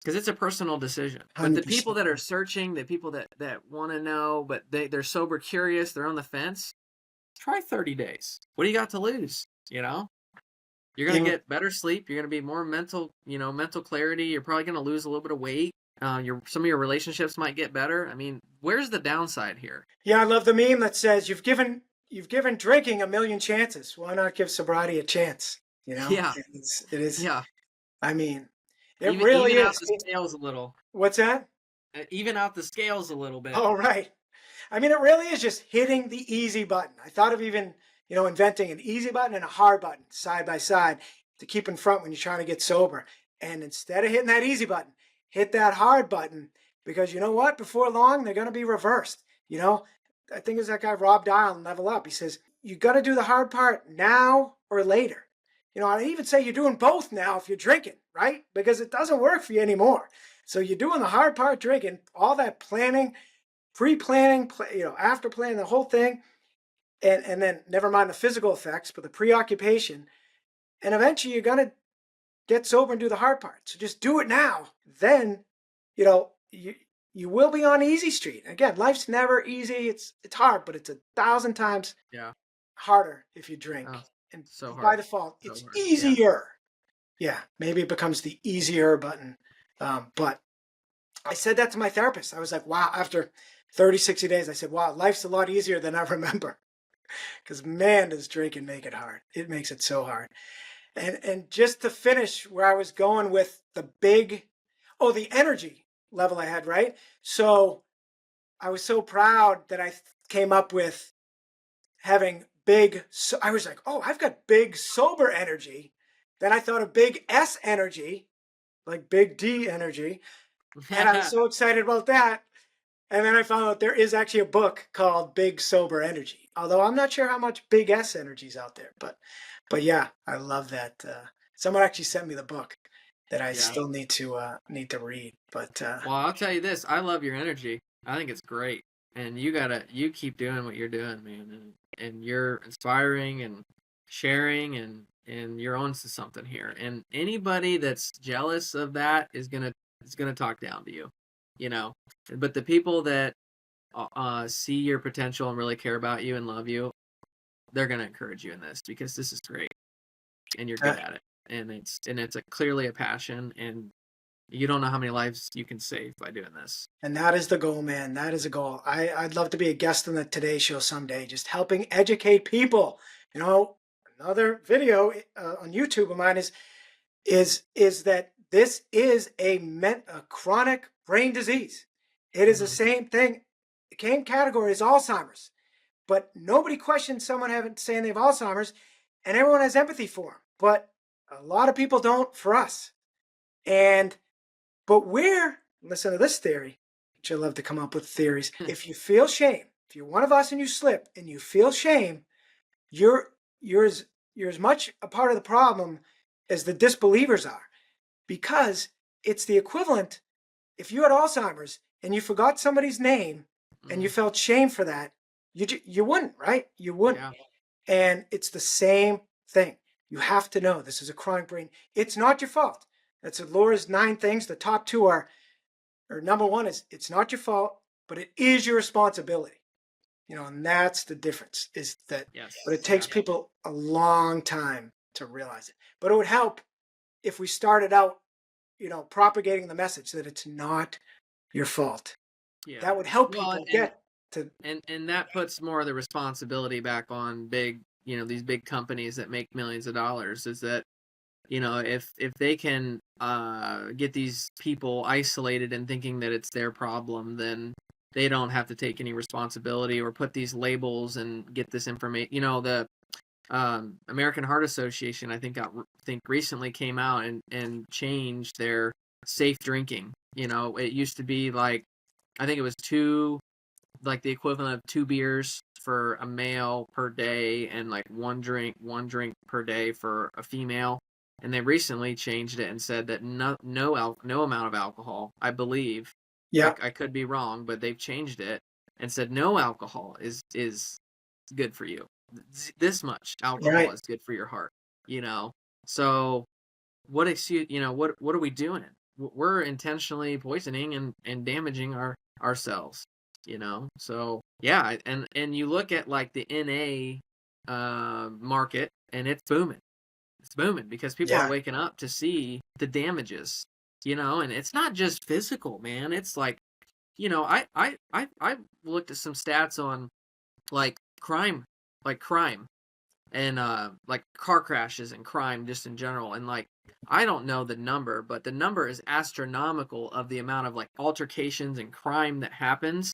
because it's a personal decision. But the people 100%. that are searching, the people that want to know, but they're sober curious, they're on the fence, try 30 days. What do you got to lose? You're going to Yeah. get better sleep. You're going to be more mental clarity. You're probably going to lose a little bit of weight. Some of your relationships might get better. I mean, where's the downside here? Yeah, I love the meme that says you've given drinking a million chances. Why not give sobriety a chance? Yeah, It is. yeah. I mean, it Even really even out is. the scales a little. What's that? Even out the scales a little bit. Oh, right. I mean, it really is just hitting the easy button. I thought of even, inventing an easy button and a hard button side by side to keep in front when you're trying to get sober. And instead of hitting that easy button, hit that hard button, because you know what? Before long, they're going to be reversed. I think it's that guy Rob Dial in Level Up. He says, you got to do the hard part now or later. I even say you're doing both now if you're drinking, right? Because it doesn't work for you anymore. So you're doing the hard part drinking, all that planning, pre-planning, after planning the whole thing, and then never mind the physical effects, but the preoccupation, and eventually you're gonna get sober and do the hard part. So just do it now. Then, you will be on easy street. Again, life's never easy. It's hard, but it's 1,000 times Yeah. harder if you drink. Oh, And so by hard. default, So it's hard. Yeah. easier. Yeah, maybe it becomes the easier button. But I said that to my therapist. I was like, wow, after 30, 60 days, I said, wow, life's a lot easier than I remember. Because man, does drinking make it hard. It makes it so hard. And just to finish where I was going with the energy level I had, right? So I was so proud that I came up with having big, so I was like, oh, I've got big sober energy. Then I thought of big S energy, like big D energy. And I was so excited about that. And then I found out there is actually a book called Big Sober Energy. Although I'm not sure how much big S energy is out there, but yeah, I love that. Someone actually sent me the book that I Yeah. still need to read. But Well, I'll tell you this. I love your energy. I think it's great. And you keep doing what you're doing, man. And you're inspiring and sharing and you're onto something here. And anybody that's jealous of that is gonna talk down to you, you know. But the people that see your potential and really care about you and love you, they're gonna encourage you in this because this is great and you're uh, good at it. And it's clearly a passion and you don't know how many lives you can save by doing this. and that is the goal, man. That is a goal. I'd love to be a guest on the Today Show someday, just helping educate people. You know, another video on YouTube of mine is that this is a chronic brain disease. It is the Hmm. same thing. The same category as Alzheimer's, but nobody questions someone having saying they have Alzheimer's, and everyone has empathy for them. But a lot of people don't for us. And but we're listen to this theory, which I love to come up with theories. If you feel shame, if you're one of us and you slip and you feel shame, you're you're as you're as much a part of the problem as the disbelievers are, because it's the equivalent. If you had Alzheimer's and you forgot somebody's name and you Hmm. felt shame for that, you wouldn't, right? You wouldn't. Yeah. And it's the same thing. You have to know this is a chronic brain. It's not your fault. That's Laura's 9 things. The top two are, or number one is, it's not your fault, but it is your responsibility. And that's the difference. Is that? But Yes. it takes Yeah. people a long time to realize it. But it would help if we started out, propagating the message that it's not your fault. Yeah. That would help Well, people get to. and that puts more of the responsibility back on big, these big companies that make millions of dollars. Is that if they can get these people isolated and thinking that it's their problem, then they don't have to take any responsibility or put these labels and get this information. The American Heart Association, I think recently came out and changed their safe drinking. It used to be like I think it was like the equivalent of 2 beers for a male per day and like one drink per day for a female. And they recently changed it and said that no amount of alcohol, I believe, Yeah, I could be wrong, but they've changed it and said no alcohol is good for you. This much alcohol right. is good for your heart. You know, so what excuse? What are we doing? We're intentionally poisoning and damaging ourselves. So yeah, and you look at like the NA market, and it's booming. It's booming because people are Yeah, waking up to see the damages. And it's not just physical, man. It's like I looked at some stats on like crime and like car crashes and crime just in general, and like I don't know the number, but the number is astronomical of the amount of like altercations and crime that happens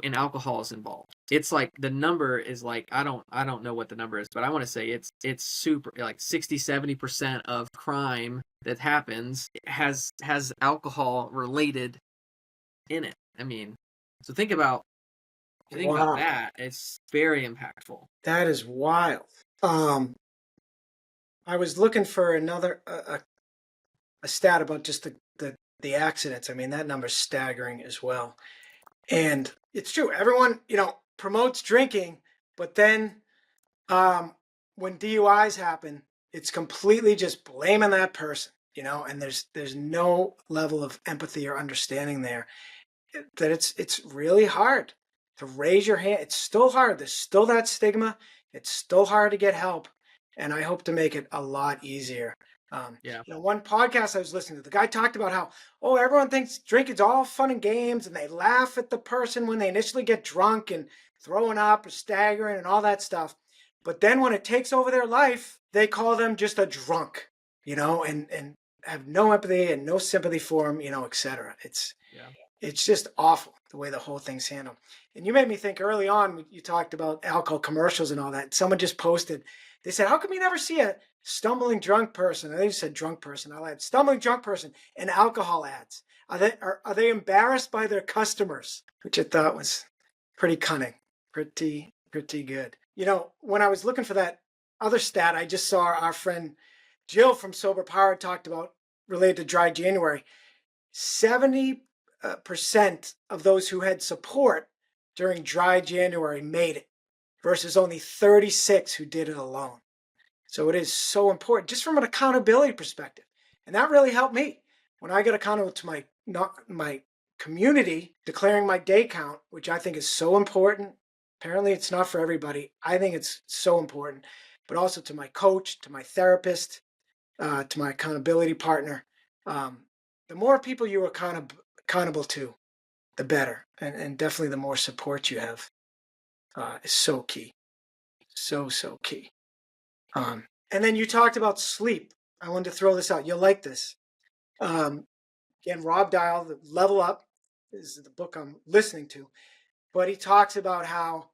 and alcohol is involved. It's like the number is like I don't know what the number is, but I want to say it's super like 60-70% of crime that happens has alcohol related in it. I mean, so think about wow, that. It's very impactful. that is wild. Um, I was looking for another a stat about just the accidents. I mean, that number's staggering as well. And it's true. Everyone, promotes drinking, but then when DUIs happen, it's completely just blaming that person, and there's no level of empathy or understanding there. That it's really hard to raise your hand. It's still hard. There's still that stigma. It's still hard to get help, and I hope to make it a lot easier. Yeah. One podcast I was listening to, the guy talked about how, everyone thinks drinking's all fun and games, and they laugh at the person when they initially get drunk and throwing up or staggering and all that stuff. But then when it takes over their life, they call them just a drunk, and have no empathy and no sympathy for them, etc. It's Yeah. it's just awful the way the whole thing's handled. And you made me think early on, you talked about alcohol commercials and all that. Someone just posted, they said, how come you never see a stumbling drunk person? I think you said drunk person. I lied. Stumbling drunk person in alcohol ads. Are they embarrassed by their customers? Which I thought was pretty cunning, pretty good. You know, when I was looking for that other stat, I just saw our friend Jill from Sober Power talked about related to dry January. 70% of those who had support during dry January made it versus only 36 who did it alone. So it is so important just from an accountability perspective. And that really helped me when I got accountable to my community, declaring my day count, which I think is so important. Apparently it's not for everybody. I think it's so important, but also to my coach, to my therapist, to my accountability partner. The more people you're accountable to, the better. And definitely the more support you have is so key. So key. And then you talked about sleep. I wanted to throw this out. You'll like this. Again, Rob Dial, the Level Up is the book I'm listening to. But he talks about how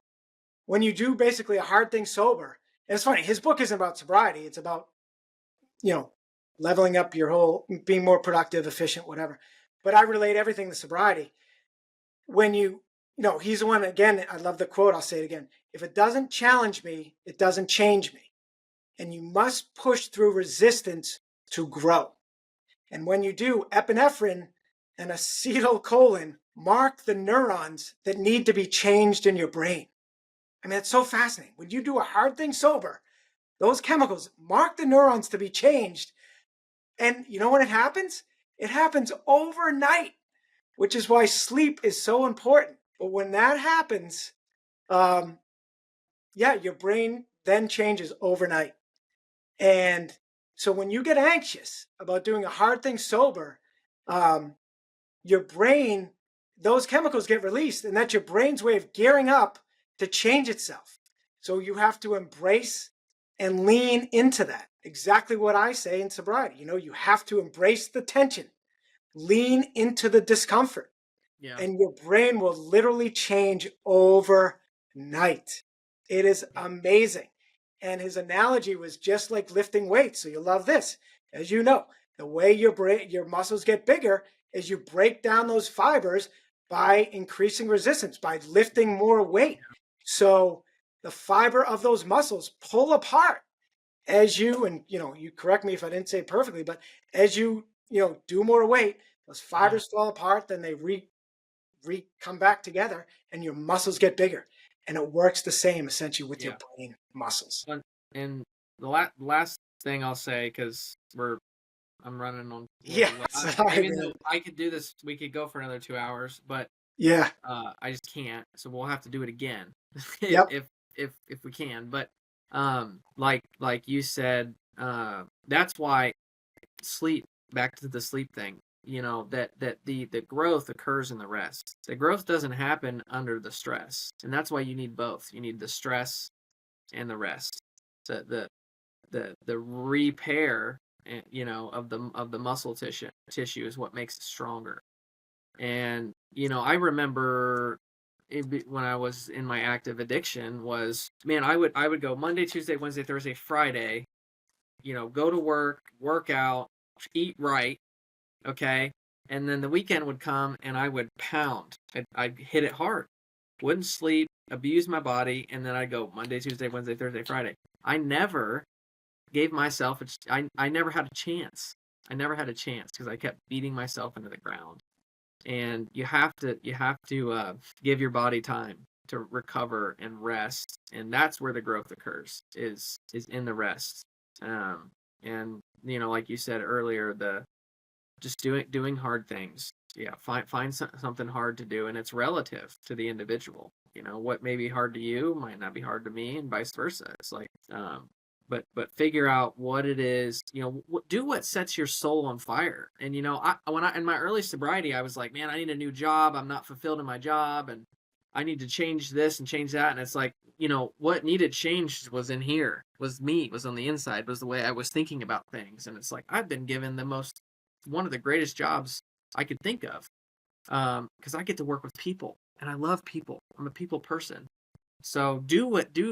when you do basically a hard thing sober, and it's funny, his book isn't about sobriety. It's about, you know, leveling up your whole, being more productive, efficient, whatever. But I relate everything to sobriety. When he's the one, again, I love the quote, I'll say it again. If it doesn't challenge me, it doesn't change me. And you must push through resistance to grow. And when you do, epinephrine and acetylcholine mark the neurons that need to be changed in your brain. I mean, it's so fascinating. When you do a hard thing sober, those chemicals mark the neurons to be changed. And you know when it happens? It happens overnight, which is why sleep is so important. But when that happens, your brain then changes overnight. And so when you get anxious about doing a hard thing sober, your brain, those chemicals get released, and that's your brain's way of gearing up to change itself. So you have to embrace and lean into that. Exactly what I say in sobriety. You have to embrace the tension, lean into the discomfort, and your brain will literally change overnight. It is amazing. And his analogy was just like lifting weights. So you'll love this. As you know, the way your muscles get bigger is you break down those fibers by increasing resistance, by lifting more weight. So the fiber of those muscles pull apart as you correct me if I didn't say it perfectly, but as you do more weight, those fibers fall apart, then they come back together and your muscles get bigger. And it works the same essentially with your brain muscles. And the last thing I'll say, because I'm running on. Even though I could do this, we could go for another 2 hours, but I just can't. So we'll have to do it again if we can. But like you said, that's why sleep. Back to the sleep thing. That the growth occurs in the rest. The growth doesn't happen under the stress, and that's why you need both. You need the stress and the rest. The repair, of the muscle tissue is what makes it stronger. And I remember when I was in my active addiction was, man, I would go Monday, Tuesday, Wednesday, Thursday, Friday, go to work out, eat right. Okay. And then the weekend would come and I would pound. I'd hit it hard. Wouldn't sleep, abuse my body, and then I'd go Monday, Tuesday, Wednesday, Thursday, Friday. I never gave myself I never had a chance. I never had a chance because I kept beating myself into the ground. And you have to give your body time to recover and rest, and that's where the growth occurs is in the rest. And like you said earlier, just doing hard things. Find something hard to do, and it's relative to the individual. What may be hard to you might not be hard to me, and vice versa. It's like, but figure out what it is. Do what sets your soul on fire. And when I in my early sobriety, I was like, man, I need a new job. I'm not fulfilled in my job, and I need to change this and change that. And it's like, what needed changed was in here, was me, was on the inside, was the way I was thinking about things. And it's like, I've been given one of the greatest jobs I could think of, because I get to work with people, and I love people. I'm a people person. So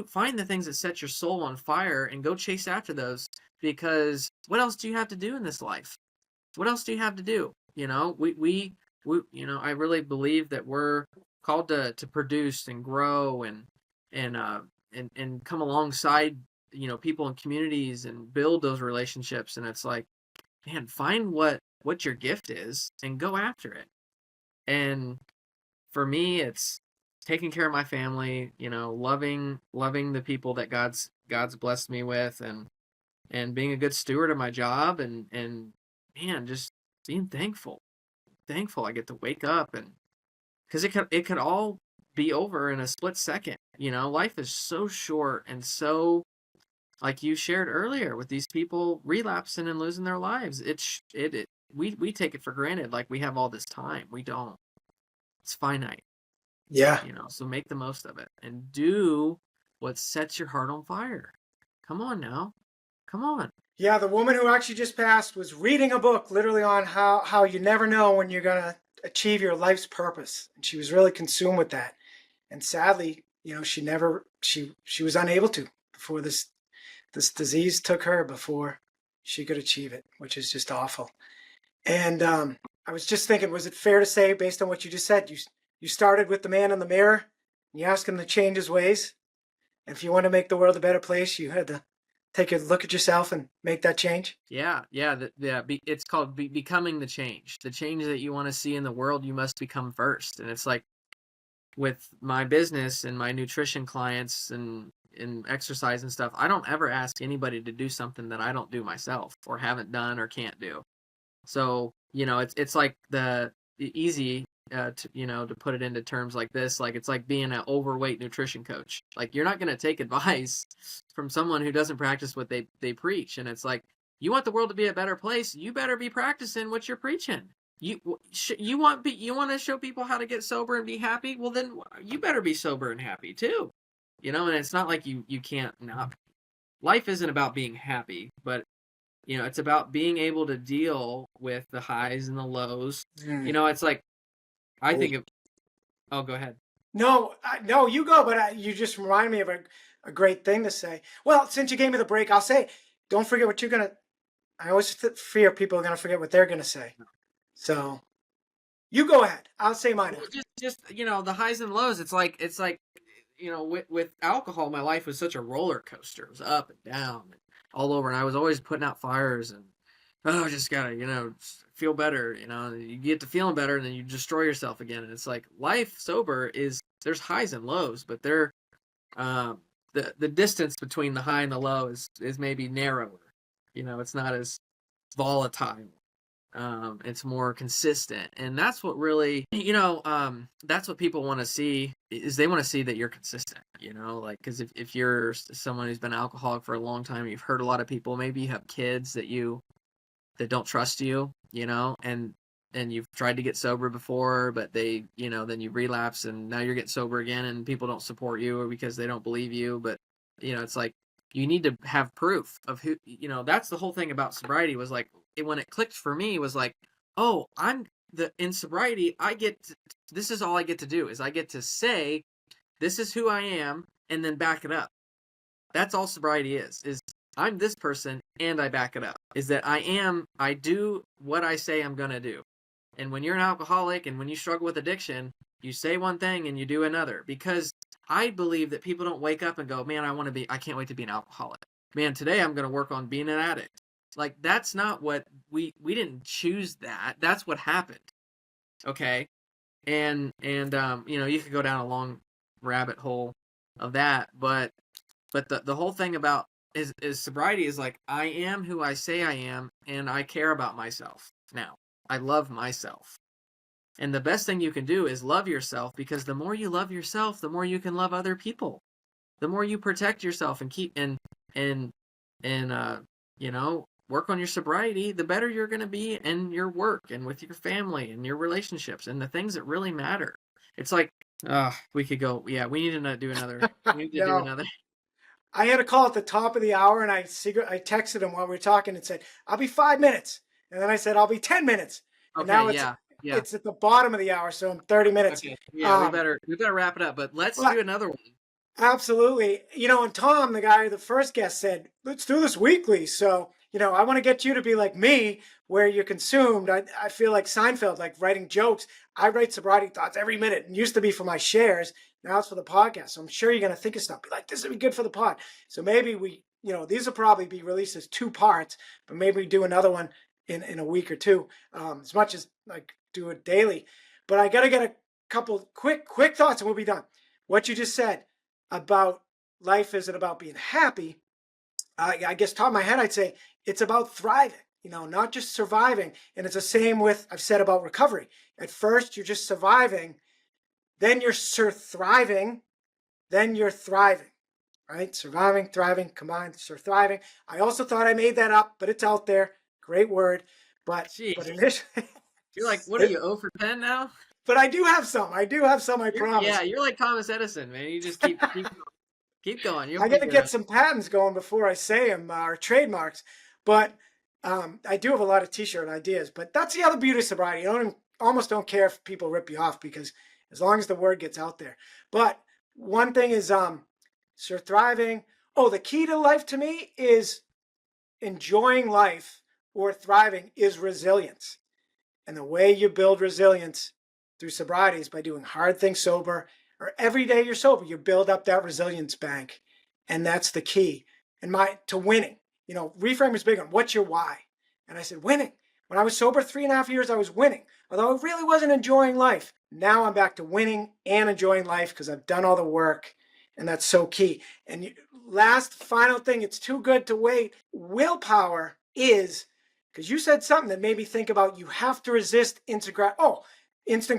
find the things that set your soul on fire and go chase after those, because what else do you have to do in this life? What else do you have to do? I really believe that we're called to produce and grow and uh and come alongside, people in communities and build those relationships. And it's like, man, find what your gift is and go after it. And for me, it's taking care of my family, loving the people that God's blessed me with, and being a good steward of my job, and man, just being thankful I get to wake up, and because it could all be over in a split second. Life is so short, and so, like you shared earlier with these people relapsing and losing their lives. We take it for granted, like we have all this time. We don't. It's finite. Yeah. So make the most of it and do what sets your heart on fire. Come on now. Come on. Yeah, the woman who actually just passed was reading a book literally on how you never know when you're going to achieve your life's purpose. And she was really consumed with that. And sadly, she was unable to before this disease took her before she could achieve it, which is just awful. And I was just thinking, was it fair to say, based on what you just said, you started with the man in the mirror and you asked him to change his ways? And if you want to make the world a better place, you had to take a look at yourself and make that change? Yeah. It's called becoming the change. The change that you want to see in the world, you must become first. And it's like with my business and my nutrition clients and exercise and stuff, I don't ever ask anybody to do something that I don't do myself or haven't done or can't do. So, it's like the easy, to put it into terms like this, like it's like being an overweight nutrition coach. Like, you're not going to take advice from someone who doesn't practice what they preach. And it's like, you want the world to be a better place, you better be practicing what you're preaching. You want to show people how to get sober and be happy? Well, then you better be sober and happy too. And it's not like you can't not. Life isn't about being happy, but it's about being able to deal with the highs and the lows. It's like, I think of, oh, go ahead. No, you go, but you just remind me of a great thing to say. Well, since you gave me the break, I'll say, don't forget what you're going to, I always fear people are going to forget what they're going to say. So you go ahead. I'll say mine. Just the highs and lows. It's like with alcohol, my life was such a roller coaster. It was up and down and all over, and I was always putting out fires and just gotta feel better. You get to feeling better, and then you destroy yourself again. And it's like, life sober there's highs and lows, but the distance between the high and the low is maybe narrower. It's not as volatile. It's more consistent, and that's what really, that's what people want to see. Is they want to see that you're consistent, like, because if you're someone who's been alcoholic for a long time, you've hurt a lot of people, maybe you have kids that don't trust you, and you've tried to get sober before, but they, then you relapse, and now you're getting sober again, and people don't support you or because they don't believe you. But it's like, you need to have proof of who, that's the whole thing about sobriety. Was like, when it clicked for me, was like, oh, in sobriety, this is all I get to do, is I get to say, this is who I am, and then back it up. That's all sobriety is I'm this person and I back it up. Is that I do what I say I'm going to do. And when you're an alcoholic and when you struggle with addiction, you say one thing and you do another, because I believe that people don't wake up and go, man, I can't wait to be an alcoholic. Man, today I'm going to work on being an addict. Like, that's not what we didn't choose that. That's what happened. Okay. And you could go down a long rabbit hole of that, but the whole thing about is sobriety is like, I am who I say I am, and I care about myself now. I love myself. And the best thing you can do is love yourself, because the more you love yourself, the more you can love other people. The more you protect yourself and keep and work on your sobriety, the better you're going to be in your work and with your family and your relationships and the things that really matter. It's like, we could go, yeah, we need to do another. We need to do another. I had a call at the top of the hour, and I texted him while we were talking and said, I'll be 5 minutes. And then I said, I'll be 10 minutes. And okay, yeah. Yeah. it's at the bottom of the hour, so in 30 minutes. Okay. Yeah, we Um, better wrap it up, but let's but do another one. Absolutely. And Tom, the guy, the first guest said, let's do this weekly. So, I want to get you to be like me, where you're consumed. I feel like Seinfeld, like writing jokes. I write sobriety thoughts every minute. It used to be for my shares. Now it's for the podcast. So I'm sure you're going to think of stuff. Be like, this would be good for the pod. So maybe these will probably be released as 2 parts, but maybe we do another one in a week or two, as much as like do it daily. But I got to get a couple quick thoughts and we'll be done. What you just said about life isn't about being happy. I guess top of my head, I'd say it's about thriving, not just surviving. And it's the same with, I've said about recovery. At first, you're just surviving, then you're thriving, then you're thriving, right? Surviving, thriving, combined, thriving. I also thought I made that up, but it's out there. Great word. But Jeez. initially, You're like, what are you, 0 for 10 now? but I do have some. I promise. Yeah, you're like Thomas Edison, man. You just keep going. You'll I got to figure it get out. some patents going before I say them, or trademarks. But I do have a lot of T-shirt ideas. But that's the other beauty of sobriety. Almost don't care if people rip you off, because as long as the word gets out there. But one thing is, thriving. Oh, the key to life to me is enjoying life, or thriving is resilience. And the way you build resilience through sobriety is by doing hard things sober, or every day you're sober, you build up that resilience bank. And that's the key. And to winning. Reframe was big on what's your why? And I said, winning. When I was sober 3.5 years, I was winning, although I really wasn't enjoying life. Now I'm back to winning and enjoying life because I've done all the work. And that's so key. And last, final thing, it's too good to wait. Willpower is, because you said something that made me think about, you have to resist instant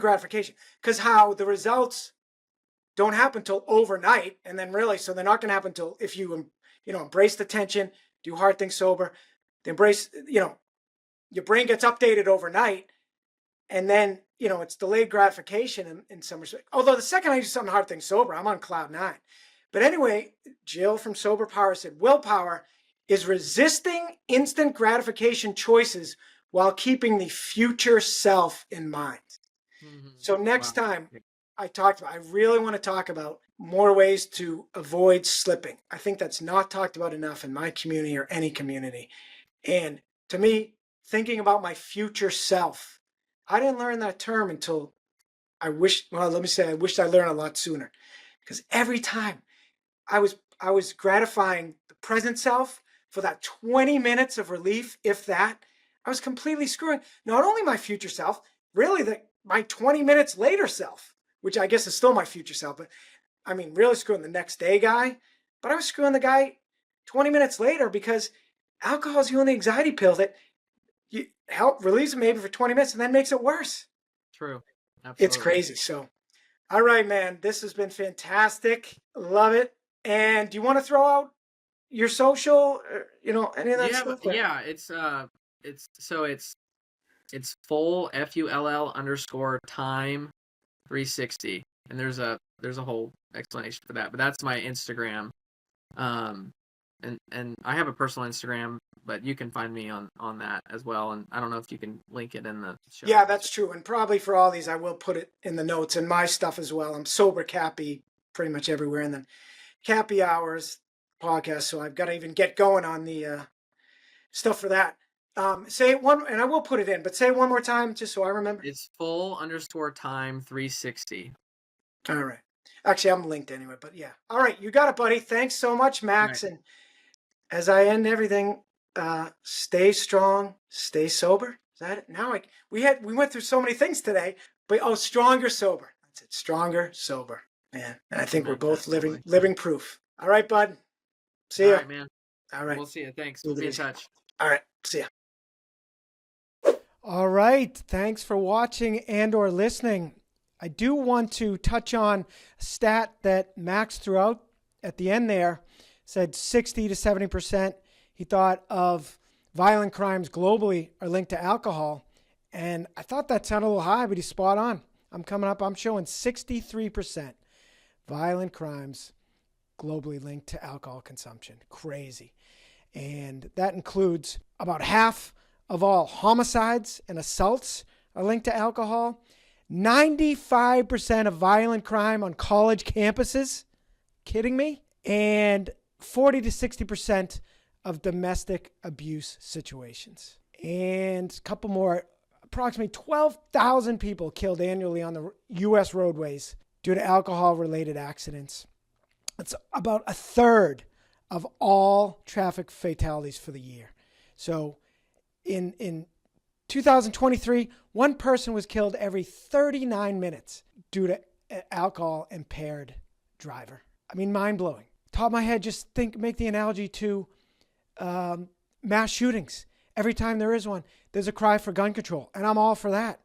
gratification, because how the results don't happen till overnight, and then really, so they're not going to happen till if you embrace the tension, do hard things sober, embrace, your brain gets updated overnight, and then it's delayed gratification in some respect. Although the second I do something hard things sober, I'm on cloud 9. But anyway, Jill from Sober Power said willpower is resisting instant gratification choices while keeping the future self in mind. Mm-hmm. So next time I really want to talk about more ways to avoid slipping. I think that's not talked about enough in my community or any community. And to me, thinking about my future self, I didn't learn that term until I wished I learned a lot sooner. Because every time I was gratifying the present self for that 20 minutes of relief, if that, I was completely screwing not only my future self, really my 20 minutes later self, which I guess is still my future self, but I mean, really screwing the next day guy. But I was screwing the guy 20 minutes later, because alcohol is the only anxiety pill that you help release it maybe for 20 minutes and then makes it worse. True. Absolutely. It's crazy. So, all right, man, this has been fantastic. Love it. And do you want to throw out your social, any of that stuff? Yeah, it's full FULL_time 360, and there's a whole explanation for that, but that's my Instagram. And I have a personal Instagram, but you can find me on that as well. And I don't know if you can link it in the show. Yeah, that's true. And probably for all these, I will put it in the notes and my stuff as well. I'm Sober Cappy pretty much everywhere. And then Cappy Hours podcast. So I've got to even get going on the stuff for that. Say it one, and I will put it in, but say it one more time just so I remember. It's full_time 360. All right. Actually, I'm linked anyway, but yeah. All right. You got it, buddy. Thanks so much, Max. Right. And as I end everything, stay strong, stay sober. Is that it? Now we went through so many things today, but stronger, sober. That's it. Stronger, sober. Man. And I think we're both living proof. All right, bud. See ya. All right, man. All right. We'll see you. Thanks. We'll be in touch. All right. See ya. All right. Thanks for watching and or listening. I do want to touch on a stat that Max threw out at the end there. Said 60 to 70% he thought of violent crimes globally are linked to alcohol. And I thought that sounded a little high, but he's spot on. I'm showing 63% violent crimes globally linked to alcohol consumption. Crazy. And that includes about half of all homicides and assaults are linked to alcohol. 95% of violent crime on college campuses. Kidding me? And 40 to 60% of domestic abuse situations. And a couple more. Approximately 12,000 people killed annually on the U.S. roadways due to alcohol-related accidents. That's about a third of all traffic fatalities for the year. So in 2023, one person was killed every 39 minutes due to alcohol-impaired driver. I mean, mind-blowing. Top of my head, just make the analogy to mass shootings. Every time there is one, there's a cry for gun control, and I'm all for that.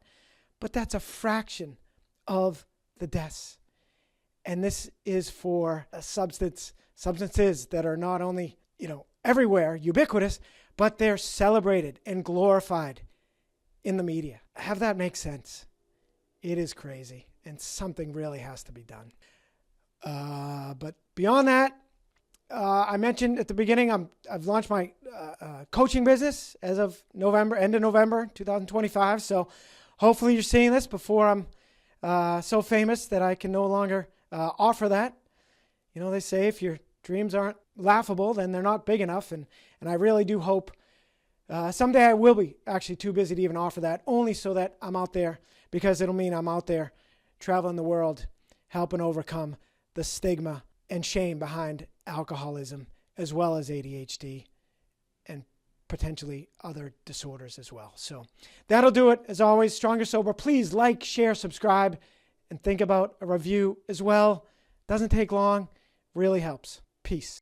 But that's a fraction of the deaths. And this is for substances that are not only, everywhere, ubiquitous, but they're celebrated and glorified in the media. Have that make sense. It is crazy, and something really has to be done. But beyond that, I mentioned at the beginning, I've launched my coaching business as of end of November 2025. So hopefully you're seeing this before I'm so famous that I can no longer offer that. They say if your dreams aren't laughable, then they're not big enough. And I really do hope someday I will be actually too busy to even offer that, only so that I'm out there, because it'll mean I'm out there traveling the world, helping overcome the stigma and shame behind alcoholism, as well as ADHD and potentially other disorders as well. So that'll do it. As always, Stronger Sober. Please like, share, subscribe, and think about a review as well. Doesn't take long. Really helps. Peace.